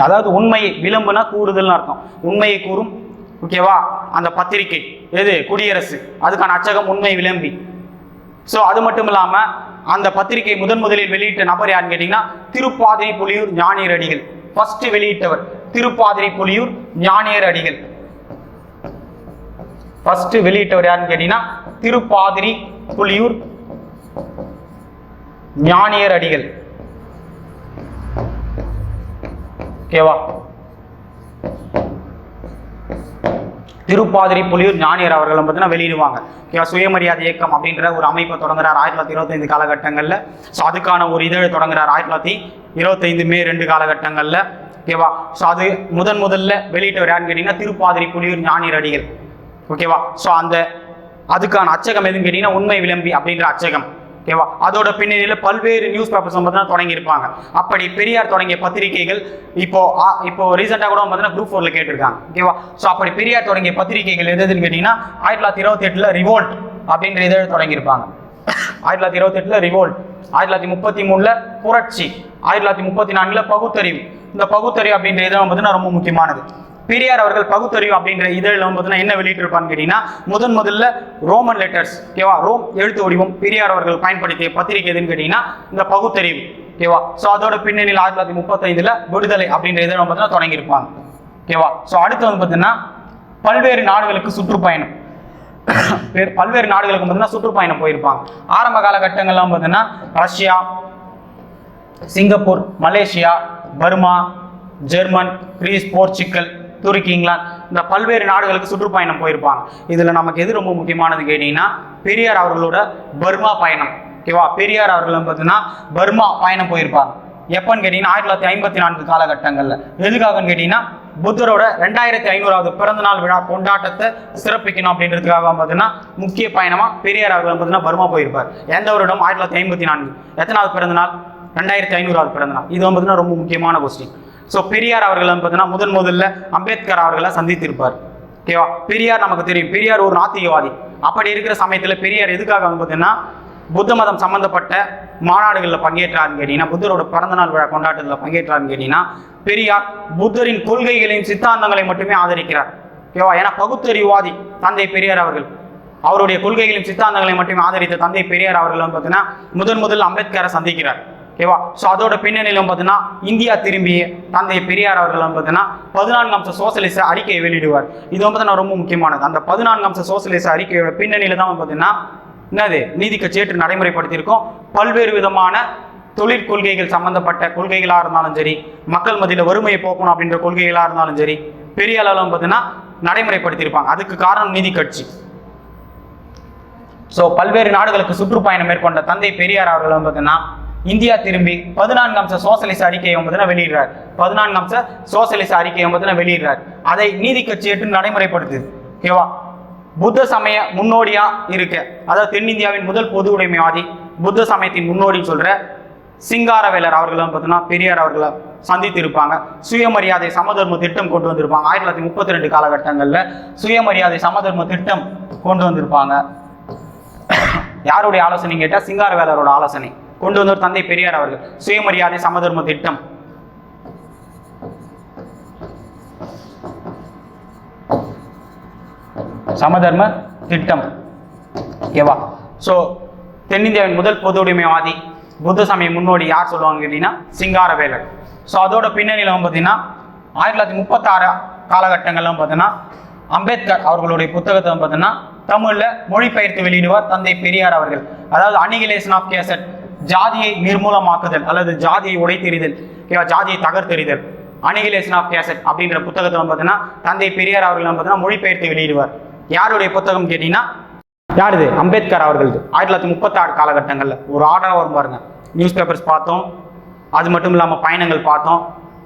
அதாவது உண்மை விளம்புனா கூறுதல்னு அர்த்தம். உண்மையை கூறும் ஓகேவா அந்த பத்திரிகை எது குடியரசு, அதுக்கான அச்சகம் உண்மை விளம்பி. ஸோ அது மட்டும் இல்லாமல் அந்த பத்திரிகை முதலில் வெளியிட்ட நபர் யாருன்னு கேட்டீங்கன்னா திருப்பாதிரி புலியூர் ஞானியர் அடிகள். ஃபர்ஸ்ட் வெளியிட்டவர் திருப்பாதிரி புலியூர் ஞானியர் அடிகள். ஃபர்ஸ்ட் வெளியிட்டவர் யாருன்னு கேட்டீங்கன்னா திருப்பாதிரி புலியூர் ஞானியர் அடிகள். ஓகேவா திருப்பாதிரி புலியூர் ஞானியர் அவர்கள் பார்த்தீங்கன்னா வெளியிடுவாங்க. சுயமரியாதை இயக்கம் அப்படின்ற ஒரு அமைப்பை தொடங்குறார் 1925 காலகட்டங்களில். ஸோ அதுக்கான ஒரு இதழை தொடங்குறார் 1925 மே 2 காலகட்டங்களில். ஓகேவா ஸோ அது முதல்ல வெளியிட்டவர் யாருன்னு கேட்டீங்கன்னா திருப்பாதிரி புலியூர் ஞானியர் அடிகள். ஓகேவா ஸோ அதுக்கான அச்சகம் எதுன்னு கேட்டீங்கன்னா உண்மை விளம்பி அப்படின்ற அச்சகம். ஓகேவா அதோட பின்னணியில் பல்வேறு நியூஸ் பேப்பர்ஸ் பார்த்தீங்கன்னா தொடங்கி இருப்பாங்க. அப்படி பெரியார் தொடங்கிய பத்திரிகைகள் இப்போ ரீசெண்டாக கூட பார்த்தீங்கன்னா குரூப் 4ல கேட்டிருக்காங்க. ஓகேவா ஸோ அப்படி பெரியார் தொடங்கிய பத்திரிகைகள் எதுன்னு கேட்டீங்கன்னா 1928 ரிவோல்ட் அப்படின்ற இதழ் தொடங்கியிருப்பாங்க. 1928 ரிவோல்ட், 1933 புரட்சி, 1934 பகுத்தறிவு. இந்த பகுத்தறிவு அப்படின்ற இதழ் பார்த்தீங்கன்னா ரொம்ப முக்கியமானது. பெரியார் அவர்கள் பகுத்தறிவு அப்படின்ற இதழில் பார்த்தீங்கன்னா என்ன வெளியிட்டிருப்பான்னு கேட்டீங்கன்னா முதல்ல ரோமன் லெட்டர்ஸ். ஓகேவா ரோம் எழுத்து வடிவம் பெரியார் அவர்கள் பயன்படுத்திய பத்திரிகை எதுன்னு கேட்டீங்கன்னா இந்த பகுத்தறிவு. ஓகேவா ஸோ அதோட பின்னணியில் 1935 விடுதலை அப்படின்ற இதழ் பார்த்தீங்கன்னா தொடங்கியிருப்பாங்க. ஓகேவா ஸோ அடுத்து வந்து பார்த்தீங்கன்னா பல்வேறு நாடுகளுக்கு சுற்றுப்பயணம். பல்வேறு நாடுகளுக்கு பார்த்தீங்கன்னா சுற்றுப்பயணம் போயிருப்பாங்க. ஆரம்ப காலகட்டங்கள்லாம் பார்த்தீங்கன்னா Russia, Singapore, Malaysia, Burma, German, Greece, Portugal, துருக்கி, இங்கிலாந்து இந்த பல்வேறு நாடுகளுக்கு சுற்றுப்பயணம் போயிருப்பாங்க. இதில் நமக்கு எது ரொம்ப முக்கியமானது கேட்டீங்கன்னா பெரியார் அவர்களோட பர்மா பயணம். ஓகேவா பெரியார் அவர்கள் பார்த்தீங்கன்னா பர்மா பயணம் போயிருப்பாங்க. எப்பன்னு கேட்டீங்கன்னா 1954 காலகட்டங்களில். எதுக்காகன்னு கேட்டீங்கன்னா புத்தரோட 2500வது பிறந்தநாள் விழா கொண்டாட்டத்தை சிறப்பிக்கணும் அப்படின்றதுக்காக பார்த்தீங்கன்னா முக்கிய பயணமாக பெரியார் அவர்கள் பார்த்தீங்கன்னா பர்மா போயிருப்பார். எந்த வருடம் 1954. எத்தனாவது பிறந்தநாள்? 2500வது பிறந்தநாள். இது பார்த்தீங்கன்னா ரொம்ப முக்கியமான கொஸ்டின். ஸோ பெரியார் அவர்கள் பார்த்தீங்கன்னா முதல்ல அம்பேத்கர் அவர்களை சந்தித்திருப்பார். ஓகேவா பெரியார் நமக்கு தெரியும், பெரியார் ஒரு நாத்திகவாதி. அப்படி இருக்கிற சமயத்தில் பெரியார் எதுக்காக பார்த்தீங்கன்னா புத்த மதம் சம்பந்தப்பட்ட மாநாடுகளில் பங்கேற்றாருன்னு கேட்டீங்கன்னா புத்தரோட பிறந்தநாள் விழா கொண்டாட்டத்தில் பங்கேற்றாருன்னு கேட்டீங்கன்னா பெரியார் புத்தரின் கொள்கைகளையும் சித்தாந்தங்களை மட்டுமே ஆதரிக்கிறார். ஓகேவா ஏன்னா பகுத்தறிவாதி தந்தை பெரியார் அவர்கள். அவருடைய கொள்கைகளையும் சித்தாந்தங்களை மட்டுமே ஆதரித்த தந்தை பெரியார் அவர்கள் பார்த்தீங்கன்னா முதல்ல அம்பேத்கரை சந்திக்கிறார். ஓகேவா ஸோ அதோட பின்னணியிலும் பார்த்தீங்கன்னா இந்தியா திரும்பிய தந்தை பெரியார் அவர்கள் பார்த்தீங்கன்னா 14 அம்ச சோசியலிச அறிக்கையை வெளியிடுவார். இது பார்த்தீங்கன்னா ரொம்ப முக்கியமானது. அந்த 14 அம்ச சோசியலிச அறிக்கையோட பின்னணியில தான் பார்த்தீங்கன்னா என்னது நீதி கட்சி ஏற்று நடைமுறைப்படுத்தியிருக்கோம். பல்வேறு விதமான தொழிற்கொள்கைகள் சம்பந்தப்பட்ட கொள்கைகளாக இருந்தாலும் சரி, மக்கள் மத்தியில் வறுமையை போக்கணும் அப்படின்ற கொள்கைகளாக இருந்தாலும் சரி பெரிய அளவில் பார்த்தீங்கன்னா நடைமுறைப்படுத்தியிருப்பாங்க. அதுக்கு காரணம் நீதி கட்சி. ஸோ பல்வேறு நாடுகளுக்கு சுற்றுப்பயணம் மேற்கொண்ட தந்தை பெரியார் அவர்கள் பார்த்தீங்கன்னா இந்தியா திரும்பி 14 அம்ச சோசியலிச அறிக்கையை வெளியிடுறார். 14 அம்ச சோசியலிச அறிக்கையை வெளியிடுறார். அதை நீதி கட்சி ஏற்று நடைமுறைப்படுத்துது. ஓகேவா புத்த சமய முன்னோடியா இருக்க, அதாவது தென்னிந்தியாவின் முதல் பொது உடைமைவாதி, புத்த சமயத்தின் முன்னோடின்னு சொல்ற சிங்காரவேலர் அவர்கள் பார்த்தீங்கன்னா பெரியார் அவர்களை சந்தித்து இருப்பாங்க. சுயமரியாதை சமதர்ம திட்டம் கொண்டு வந்திருப்பாங்க. 1932 காலகட்டங்களில் சுயமரியாதை சமதர்ம திட்டம் கொண்டு வந்திருப்பாங்க. யாருடைய ஆலோசனை கேட்டால் சிங்காரவேலரோட ஆலோசனை கொண்டு வந்தவர் தந்தை பெரியார் அவர்கள். சுயமரியாதை சமதர்ம திட்டம். சமதர்ம திட்டம். ஓகேவா ஸோ தென்னிந்தியாவின் முதல் பொது உடைமைவாதி, புத்த சமய முன்னோடி யார் சொல்லுவாங்க கேட்டீங்கன்னா சிங்காரவேலர். ஸோ அதோட பின்னணியில் பார்த்தீங்கன்னா 1936 காலகட்டங்கள்லாம் பார்த்தீங்கன்னா அம்பேத்கர் அவர்களுடைய புத்தகத்தை பார்த்தீங்கன்னா தமிழில் மொழிபெயர்த்து வெளியிடுவார் தந்தை பெரியார் அவர்கள். அதாவது அனிகிலேஷன் ஆஃப் கேசட், ஜாதியை நிர்மூலமாக்குதல் அல்லது ஜாதியை உடைத்தெறிதல், ஜாதியை தகர்த்தெறிதல், அனிகிலேஷன் ஆஃப் கேசட் அப்படின்ற புத்தகத்தை பார்த்தீங்கன்னா தந்தை பெரியார் அவர்கள் பார்த்தீங்கன்னா மொழிபெயர்த்து வெளியிடுவார். யாருடைய புத்தகம் கேட்டீங்கன்னா யார் இது? அம்பேத்கர் அவர்கள். 1936 காலகட்டங்களில் ஒரு ஆர்டராக வரும் பாருங்க. நியூஸ் பேப்பர்ஸ் பார்த்தோம், அது மட்டும் இல்லாமல் பயணங்கள் பார்த்தோம்.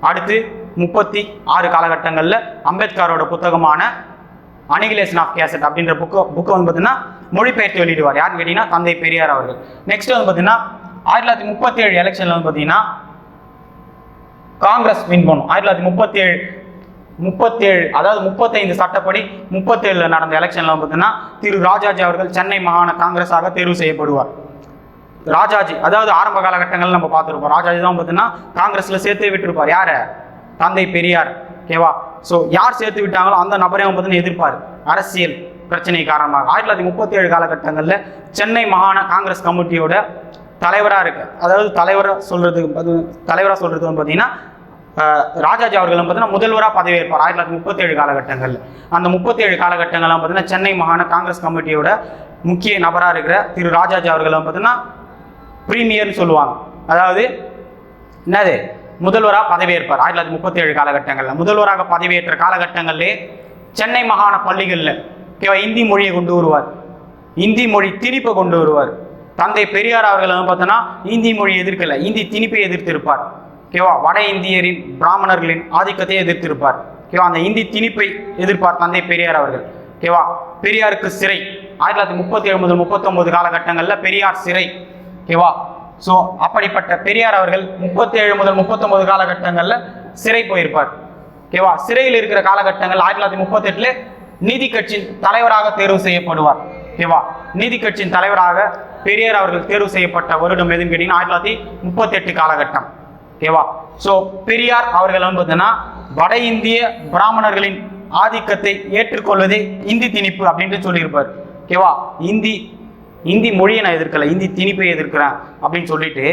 அடுத்து 36 காலகட்டங்களில் அம்பேத்கரோட புத்தகமான அனிகிலேஷன் ஆஃப் கேசட் அப்படின்ற புக்கை வந்து பார்த்தீங்கன்னா மொழிபெயர்த்து வெளியிடுவார். யாருன்னு கேட்டீங்கன்னா தந்தை பெரியார் அவர்கள். நெக்ஸ்ட் வந்து பார்த்தீங்கன்னா 1937 எலெக்ஷன்ல வந்து பார்த்தீங்கன்னா காங்கிரஸ் வின் பண்ணும். 1937 அதாவது 35 சட்டப்படி 37 நடந்த எலெக்ஷன்ல பார்த்தீங்கன்னா திரு ராஜாஜி அவர்கள் சென்னை மாகாண காங்கிரஸாக தேர்வு செய்யப்படுவார். ராஜாஜி அதாவது ஆரம்ப காலகட்டங்கள் நம்ம பார்த்துருப்போம். ராஜாஜி தான் பார்த்தீங்கன்னா காங்கிரஸ்ல சேர்த்து விட்டுருப்பார். யார? தந்தை பெரியார். ஓகேவா? ஸோ யார் சேர்த்து விட்டாங்களோ அந்த நபரையும் பார்த்தீங்கன்னா எதிர்ப்பார் அரசியல் பிரச்சனை காரணமாக. 1937 காலகட்டங்களில் சென்னை மாகாண காங்கிரஸ் கமிட்டியோட தலைவராக இருக்கு. அதாவது தலைவராக சொல்றது வந்து பார்த்தீங்கன்னா ராஜாஜி அவர்களும் பார்த்தீங்கன்னா முதல்வராக பதவியேற்பார் 1937 காலகட்டங்களில். அந்த 37 காலகட்டங்கள்லாம் பார்த்தீங்கன்னா சென்னை மாகாண காங்கிரஸ் கமிட்டியோட முக்கிய நபராக இருக்கிற திரு ராஜாஜி அவர்களும் பார்த்தீங்கன்னா பிரீமியர்னு சொல்லுவாங்க. அதாவது என்னது? முதல்வராக பதவியேற்பார் 1937 காலகட்டங்களில். முதல்வராக பதவியேற்ற காலகட்டங்களிலே சென்னை மாகாண பள்ளிகளில் இந்தி மொழியை கொண்டு வருவார். இந்தி மொழி திணிப்பை கொண்டு வருவார். தந்தை பெரியார் அவர்கள் பார்த்தோன்னா இந்தி மொழி எதிர்க்கலை, இந்தி திணிப்பை எதிர்த்திருப்பார். ஓகேவா? வட இந்தியரின் பிராமணர்களின் ஆதிக்கத்தை எதிர்த்திருப்பார். ஓகேவா? அந்த இந்தி திணிப்பை எதிர்ப்பார் தந்தை பெரியார் அவர்கள். ஓகேவா? பெரியாருக்கு சிறை 1937 முதல் 39 காலகட்டங்களில் பெரியார் சிறை. ஓகேவா? ஸோ அப்படிப்பட்ட பெரியார் அவர்கள் 37 முதல் 39 காலகட்டங்களில் சிறை போயிருப்பார். ஓகேவா? சிறையில் இருக்கிற காலகட்டங்கள் 1938 நீதி கட்சியின் தலைவராக தேர்வு செய்யப்படுவார். ஓகேவா? நீதி கட்சியின் தலைவராக பெரியார் அவர்கள் தேர்வு செய்யப்பட்ட வருடம் எதுன்னு கேட்டீங்கன்னா 1938 காலகட்டம். ஓகேவா? ஸோ பெரியார் அவர்கள் வந்து பார்த்தீங்கன்னா வட இந்திய பிராமணர்களின் ஆதிக்கத்தை ஏற்றுக்கொள்வதே இந்தி திணிப்பு அப்படின்ட்டு சொல்லியிருப்பார். ஓகேவா? இந்தி மொழியை நான் எதிர்க்கல, இந்தி திணிப்பை எதிர்க்கிறேன் அப்படின்னு சொல்லிட்டு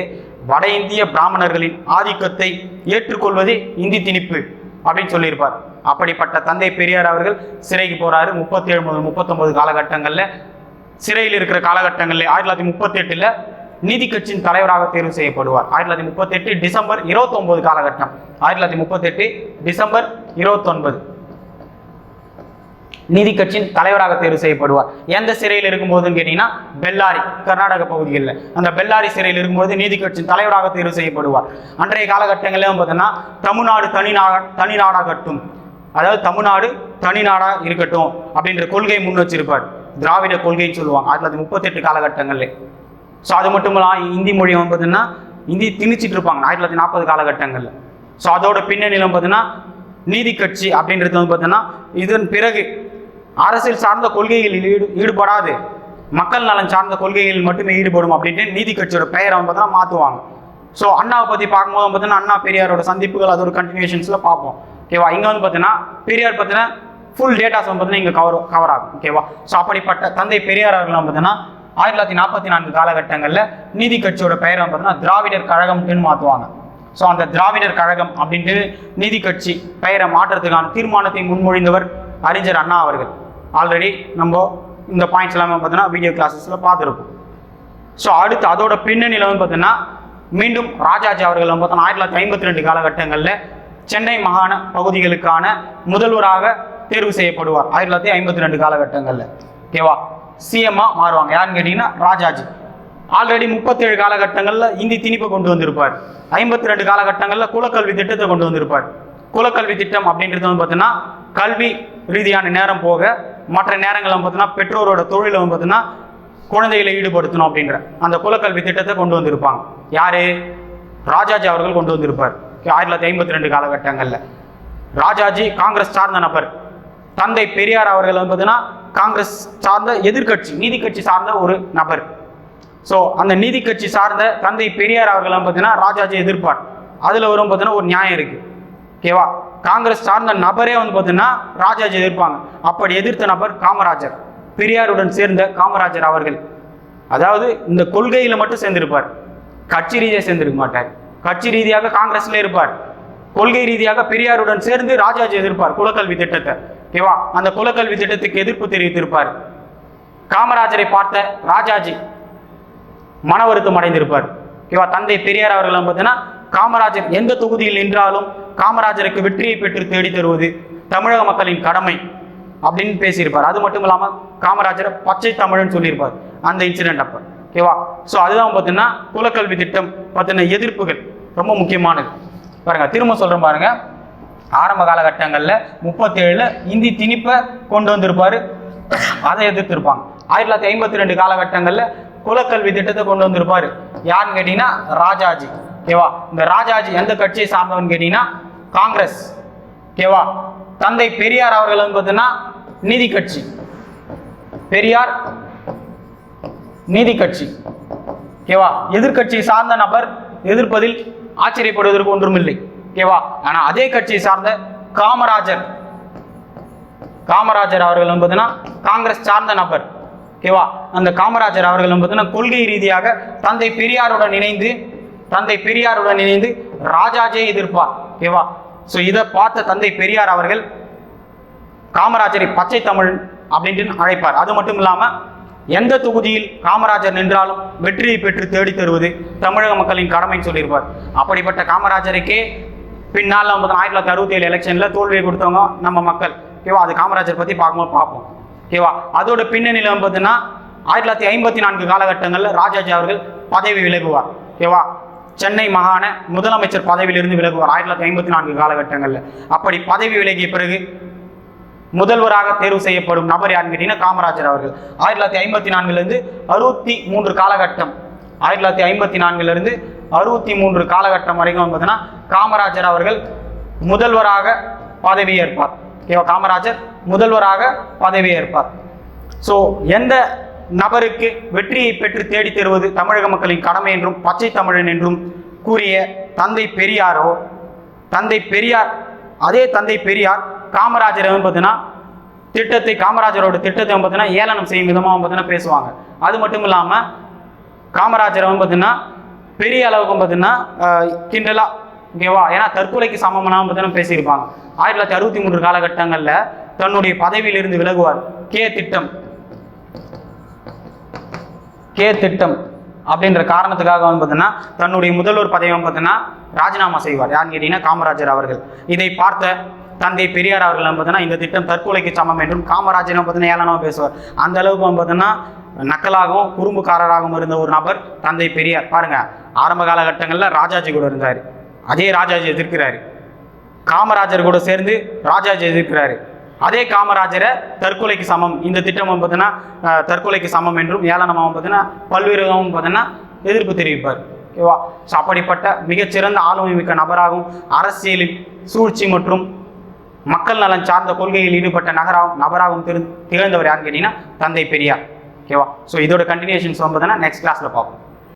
வட இந்திய பிராமணர்களின் ஆதிக்கத்தை ஏற்றுக்கொள்வதே இந்தி திணிப்பு அப்படின்னு சொல்லியிருப்பார். அப்படிப்பட்ட தந்தை பெரியார் அவர்கள் சிறைக்கு போறாரு 37 முதல் 39 காலகட்டங்களில். சிறையில் இருக்கிற காலகட்டங்களில் 1938 நீதி கட்சியின் தலைவராக தேர்வு செய்யப்படுவார். 1938 டிசம்பர் 29 காலகட்டம். 1938 டிசம்பர் 29 நீதி கட்சியின் தலைவராக தேர்வு செய்யப்படுவார். எந்த சிறையில் இருக்கும்போதுன்னு கேட்டீங்கன்னா பெல்லாரி, கர்நாடக பகுதிகளில். அந்த பெல்லாரி சிறையில் இருக்கும்போது நீதி கட்சியின் தலைவராக தேர்வு செய்யப்படுவார். அன்றைய காலகட்டங்களிலும் பார்த்தீங்கன்னா தமிழ்நாடு தனி நாடாகட்டும், அதாவது தமிழ்நாடு தனி நாடா இருக்கட்டும் அப்படின்ற கொள்கை முன் வச்சிருப்பார். திராவிட கொள்கைன்னு சொல்லுவாங்க 1938 காலகட்டங்களில். ஸோ அது மட்டும் இல்லாமல் இந்தி மொழி வந்து பார்த்தீங்கன்னா இந்தி திணிச்சிட்டு இருப்பாங்க 1940 காலகட்டங்களில். ஸோ அதோட பின்னணியிலும் பார்த்தீங்கன்னா நீதி கட்சி அப்படின்றது வந்து பார்த்தீங்கன்னா இதன் பிறகு அரசியல் சார்ந்த கொள்கைகளில் ஈடுபடாது, மக்கள் நலன் சார்ந்த கொள்கைகளில் மட்டுமே ஈடுபடும் அப்படின்ட்டு நீதி கட்சியோட பெயரை வந்து பார்த்தீங்கன்னா மாற்றுவாங்க. ஸோ அண்ணாவை பற்றி பார்க்கும்போது பார்த்தீங்கன்னா அண்ணா பெரியாரோட சந்திப்புகள் அதோட கண்டினியூஷன்ஸில் பார்ப்போம். ஓகேவா? இங்கே வந்து பார்த்தீங்கன்னா பெரியார் பார்த்தீங்கன்னா ஃபுல் டேட்டாஸ் வந்து பார்த்தீங்கன்னா இங்கே கவர் ஆகும். ஓகேவா? ஸோ அப்படிப்பட்ட தந்தை பெரியார் அவர்கள் பார்த்தீங்கன்னா 1944 காலகட்டங்களில் நீதி கட்சியோட பெயரை பார்த்தீங்கன்னா திராவிடர் கழகம்னு மாற்றுவாங்க. ஸோ அந்த திராவிடர் கழகம் அப்படின்ட்டு நீதி கட்சி பெயரை மாற்றுறதுக்கான தீர்மானத்தை முன்மொழிந்தவர் அறிஞர் அண்ணா அவர்கள். ஆல்ரெடி நம்ம இந்த பாயிண்ட்ஸ் எல்லாமே பார்த்தீங்கன்னா வீடியோ கிளாஸஸில் பார்த்துருப்போம். ஸோ அடுத்து அதோட பின்னணியில் வந்து பார்த்தீங்கன்னா மீண்டும் ராஜாஜி அவர்கள் வந்து பார்த்தோன்னா 1952 காலகட்டங்களில் சென்னை மாகாண பகுதிகளுக்கான முதல்வராக தேர்வு செய்யப்படுவார். 1952 காலகட்டங்களில். ஓகேவா? சிஎம்மாக மாறுவாங்க. யாருன்னு கேட்டிங்கன்னா ராஜாஜி. ஆல்ரெடி 37 காலகட்டங்களில் இந்தி திணிப்பை கொண்டு வந்திருப்பார். 52 காலகட்டங்களில் குலக்கல்வி திட்டத்தை கொண்டு வந்திருப்பார். குலக்கல்வி திட்டம் அப்படின்றது வந்து பார்த்தீங்கன்னா கல்வி ரீதியான நேரம் போக மற்ற நேரங்களில் பார்த்தீங்கன்னா பெற்றோரோட தொழிலை வந்து பார்த்தீங்கன்னா குழந்தைகளை ஈடுபடுத்தணும் அப்படின்ற அந்த குலக்கல்வி திட்டத்தை கொண்டு வந்திருப்பாங்க. யாரு? ராஜாஜி அவர்கள் கொண்டு வந்திருப்பார் 1952 காலகட்டங்களில். ராஜாஜி காங்கிரஸ் சார்ந்த நபர். தந்தை பெரியார் அவர்கள் வந்து பார்த்தீங்கன்னா காங்கிரஸ் சார்ந்த எதிர்கட்சி நீதி கட்சி சார்ந்த ஒரு நபர். ஸோ அந்த நீதி கட்சி சார்ந்த தந்தை பெரியார் அவர்கள் பார்த்தீங்கன்னா ராஜாஜி எதிர்ப்பார். அதில் வரும் பார்த்தீங்கன்னா ஒரு நியாயம் இருக்கு. ஓகேவா? காங்கிரஸ் சார்ந்த நபரே வந்து பார்த்தீங்கன்னா ராஜாஜி எதிர்ப்பாங்க. அப்படி எதிர்த்த நபர் காமராஜர், பெரியாருடன் சேர்ந்த காமராஜர் அவர்கள். அதாவது இந்த கொள்கையில மட்டும் சேர்ந்திருப்பார், கட்சி ரீதியாக சேர்ந்திருக்க மாட்டார். கட்சி ரீதியாக காங்கிரஸ்ல இருப்பார், கொள்கை ரீதியாக பெரியாருடன் சேர்ந்து ராஜாஜி எதிர்ப்பார் குலக்கல்வி திட்டத்தை. ஓகேவா? அந்த குலக்கல்வி திட்டத்துக்கு எதிர்ப்பு தெரிவித்திருப்பார். காமராஜரை பார்த்த ராஜாஜி மன வருத்தம் அடைந்திருப்பார். ஓகேவா? தந்தை பெரியார் அவர்கள் பார்த்தீங்கன்னா காமராஜர் எந்த தொகுதியில் நின்றாலும் காமராஜருக்கு வெற்றியை பெற்று தேடி தருவது தமிழக மக்களின் கடமை அப்படின்னு பேசியிருப்பார். அது மட்டும் இல்லாமல் காமராஜரை பச்சை தமிழ்னு சொல்லியிருப்பார் அந்த இன்சிடென்ட் அப்போ. ஓகேவா? ஸோ அதுதான் பார்த்தீங்கன்னா குலக்கல்வி திட்டம் பற்றின எதிர்ப்புகள் ரொம்ப முக்கியமானது. பாருங்க, திரும்ப சொல்கிறேன் பாருங்க. ஆரம்ப காலகட்டங்களில் 37 இந்தி திணிப்பை கொண்டு வந்திருப்பாரு, அதை எதிர்த்திருப்பாங்க. 1952 காலகட்டங்களில் குலக்கல்வி திட்டத்தை கொண்டு வந்திருப்பாரு. யாருன்னு கேட்டீங்கன்னா ராஜாஜி. ஓகேவா? இந்த ராஜாஜி எந்த கட்சியை சார்ந்தவன் கேட்டீங்கன்னா காங்கிரஸ். ஓகேவா? தந்தை பெரியார் அவர்கள் வந்து பார்த்தீங்கன்னா நீதி கட்சி, பெரியார் நீதி கட்சி. ஓகேவா? எதிர்கட்சியை சார்ந்த நபர் எதிர்ப்பதில் ஆச்சரியப்படுவதற்கு ஒன்றுமில்லை. ஓகேவா? ஆனா அதே கட்சியை சார்ந்த காமராஜர் அவர்கள் பார்த்தீங்கன்னா காங்கிரஸ் சார்ந்த நபர். ஓகேவா? அந்த காமராஜர் அவர்கள் பார்த்தீங்கன்னா கொள்கை ரீதியாக தந்தை பெரியாருடன் இணைந்து ராஜாஜியை எதிர்ப்பார். ஓகேவா? ஸோ இதை பார்த்த தந்தை பெரியார் அவர்கள் காமராஜரை பச்சை தமிழ் அப்படின்ட்டு அழைப்பார். அது மட்டும் இல்லாமல் எந்த தொகுதியில் காமராஜர் நின்றாலும் வெற்றியை பெற்று தேடி தருவது தமிழக மக்களின் கடமைன்னு சொல்லியிருப்பார். அப்படிப்பட்ட காமராஜருக்கே பின்னால் 1967 எலெக்ஷனில் தோல்வியை கொடுத்தவங்க நம்ம மக்கள். ஓகேவா? அது காமராஜர் பற்றி பார்ப்போம். ஓகேவா? அதோட பின்னணியில் பார்த்தீங்கன்னா 1954 காலகட்டங்களில் ராஜாஜி அவர்கள் பதவி விலகுவார். ஓகேவா? சென்னை மாகாண முதலமைச்சர் பதவியிலிருந்து விலகுவார் 1954 காலகட்டங்களில். அப்படி பதவி விலகிய பிறகு முதல்வராக தேர்வு செய்யப்படும் நபர் யாருன்னு கேட்டீங்கன்னா காமராஜர் அவர்கள். 1954 63 காலகட்டம், 1954 63 காலகட்டம் வரைக்கும் பார்த்தீங்கன்னா காமராஜர் அவர்கள் முதல்வராக பதவியேற்பார். ஓகேவா? காமராஜர் முதல்வராக பதவியேற்பார். ஸோ எந்த நபருக்கு வெற்றியை பெற்று தேடி தருவது தமிழக மக்களின் கடமை என்றும் பச்சை தமிழன் என்றும் கூறிய தந்தை பெரியார் அதே தந்தை பெரியார் காமராஜரை பார்த்தீங்கன்னா காமராஜரோட திட்டத்தை பார்த்தீங்கன்னா ஏளனம் செய்யும் விதமாக பார்த்தீங்கன்னா பேசுவாங்க. அது மட்டும் இல்லாமல் காமராஜரை பார்த்தீங்கன்னா பெரிய அளவுக்கு பார்த்தீங்கன்னா கிண்டலா. ஓகேவா? ஏன்னா தற்கொலைக்கு சமமாக பார்த்தீங்கன்னா பேசியிருப்பாங்க. 1963 காலகட்டங்களில் தன்னுடைய பதவியிலிருந்து விலகுவார். கே திட்டம் அப்படின்ற காரணத்துக்காக பார்த்தீங்கன்னா தன்னுடைய முதல்வர் பதவியை பார்த்தீங்கன்னா ராஜினாமா செய்வார். யாருன்னு கேட்டீங்கன்னா காமராஜர் அவர்கள். இதை பார்த்த தந்தை பெரியார் அவர்கள் பார்த்தீங்கன்னா இந்த திட்டம் தற்கொலைக்கு சமம் என்றும் காமராஜரை பார்த்தீங்கன்னா ஏளனமாக பேசுவார். அந்த அளவுக்கு பார்த்தீங்கன்னா நக்கலாகவும் குறும்புக்காரராகவும் இருந்த ஒரு நபர் தந்தை பெரியார். பாருங்க, ஆரம்ப காலகட்டங்களில் ராஜாஜி கூட இருந்தார், அதே ராஜாஜி எதிர்க்கிறாரு. காமராஜர் கூட சேர்ந்து ராஜாஜி எதிர்க்கிறாரு. அதே காமராஜரை தற்கொலைக்கு சமம், இந்த திட்டம் பார்த்தீங்கன்னா தற்கொலைக்கு சமம் என்றும் ஏளனமாகவும் பார்த்தீங்கன்னா பல்வேறு பார்த்தீங்கன்னா எதிர்ப்பு தெரிவிப்பார். ஓகேவா? ஸோ அப்படிப்பட்ட மிகச்சிறந்த ஆளுமை மிக்க நபராகவும் அரசியலில் சூழ்ச்சி மற்றும் மக்கள் நலன் சார்ந்த கொள்கையில் ஈடுபட்ட நபராகவும் திகழ்ந்தவர் யாருன்னு கேட்டீங்கன்னா தந்தை பெரியார். ஓகேவா? ஸோ இதோட கண்டினியூஷன்ஸ் பார்த்தீங்கன்னா நெக்ஸ்ட் கிளாஸில் பார்ப்போம்.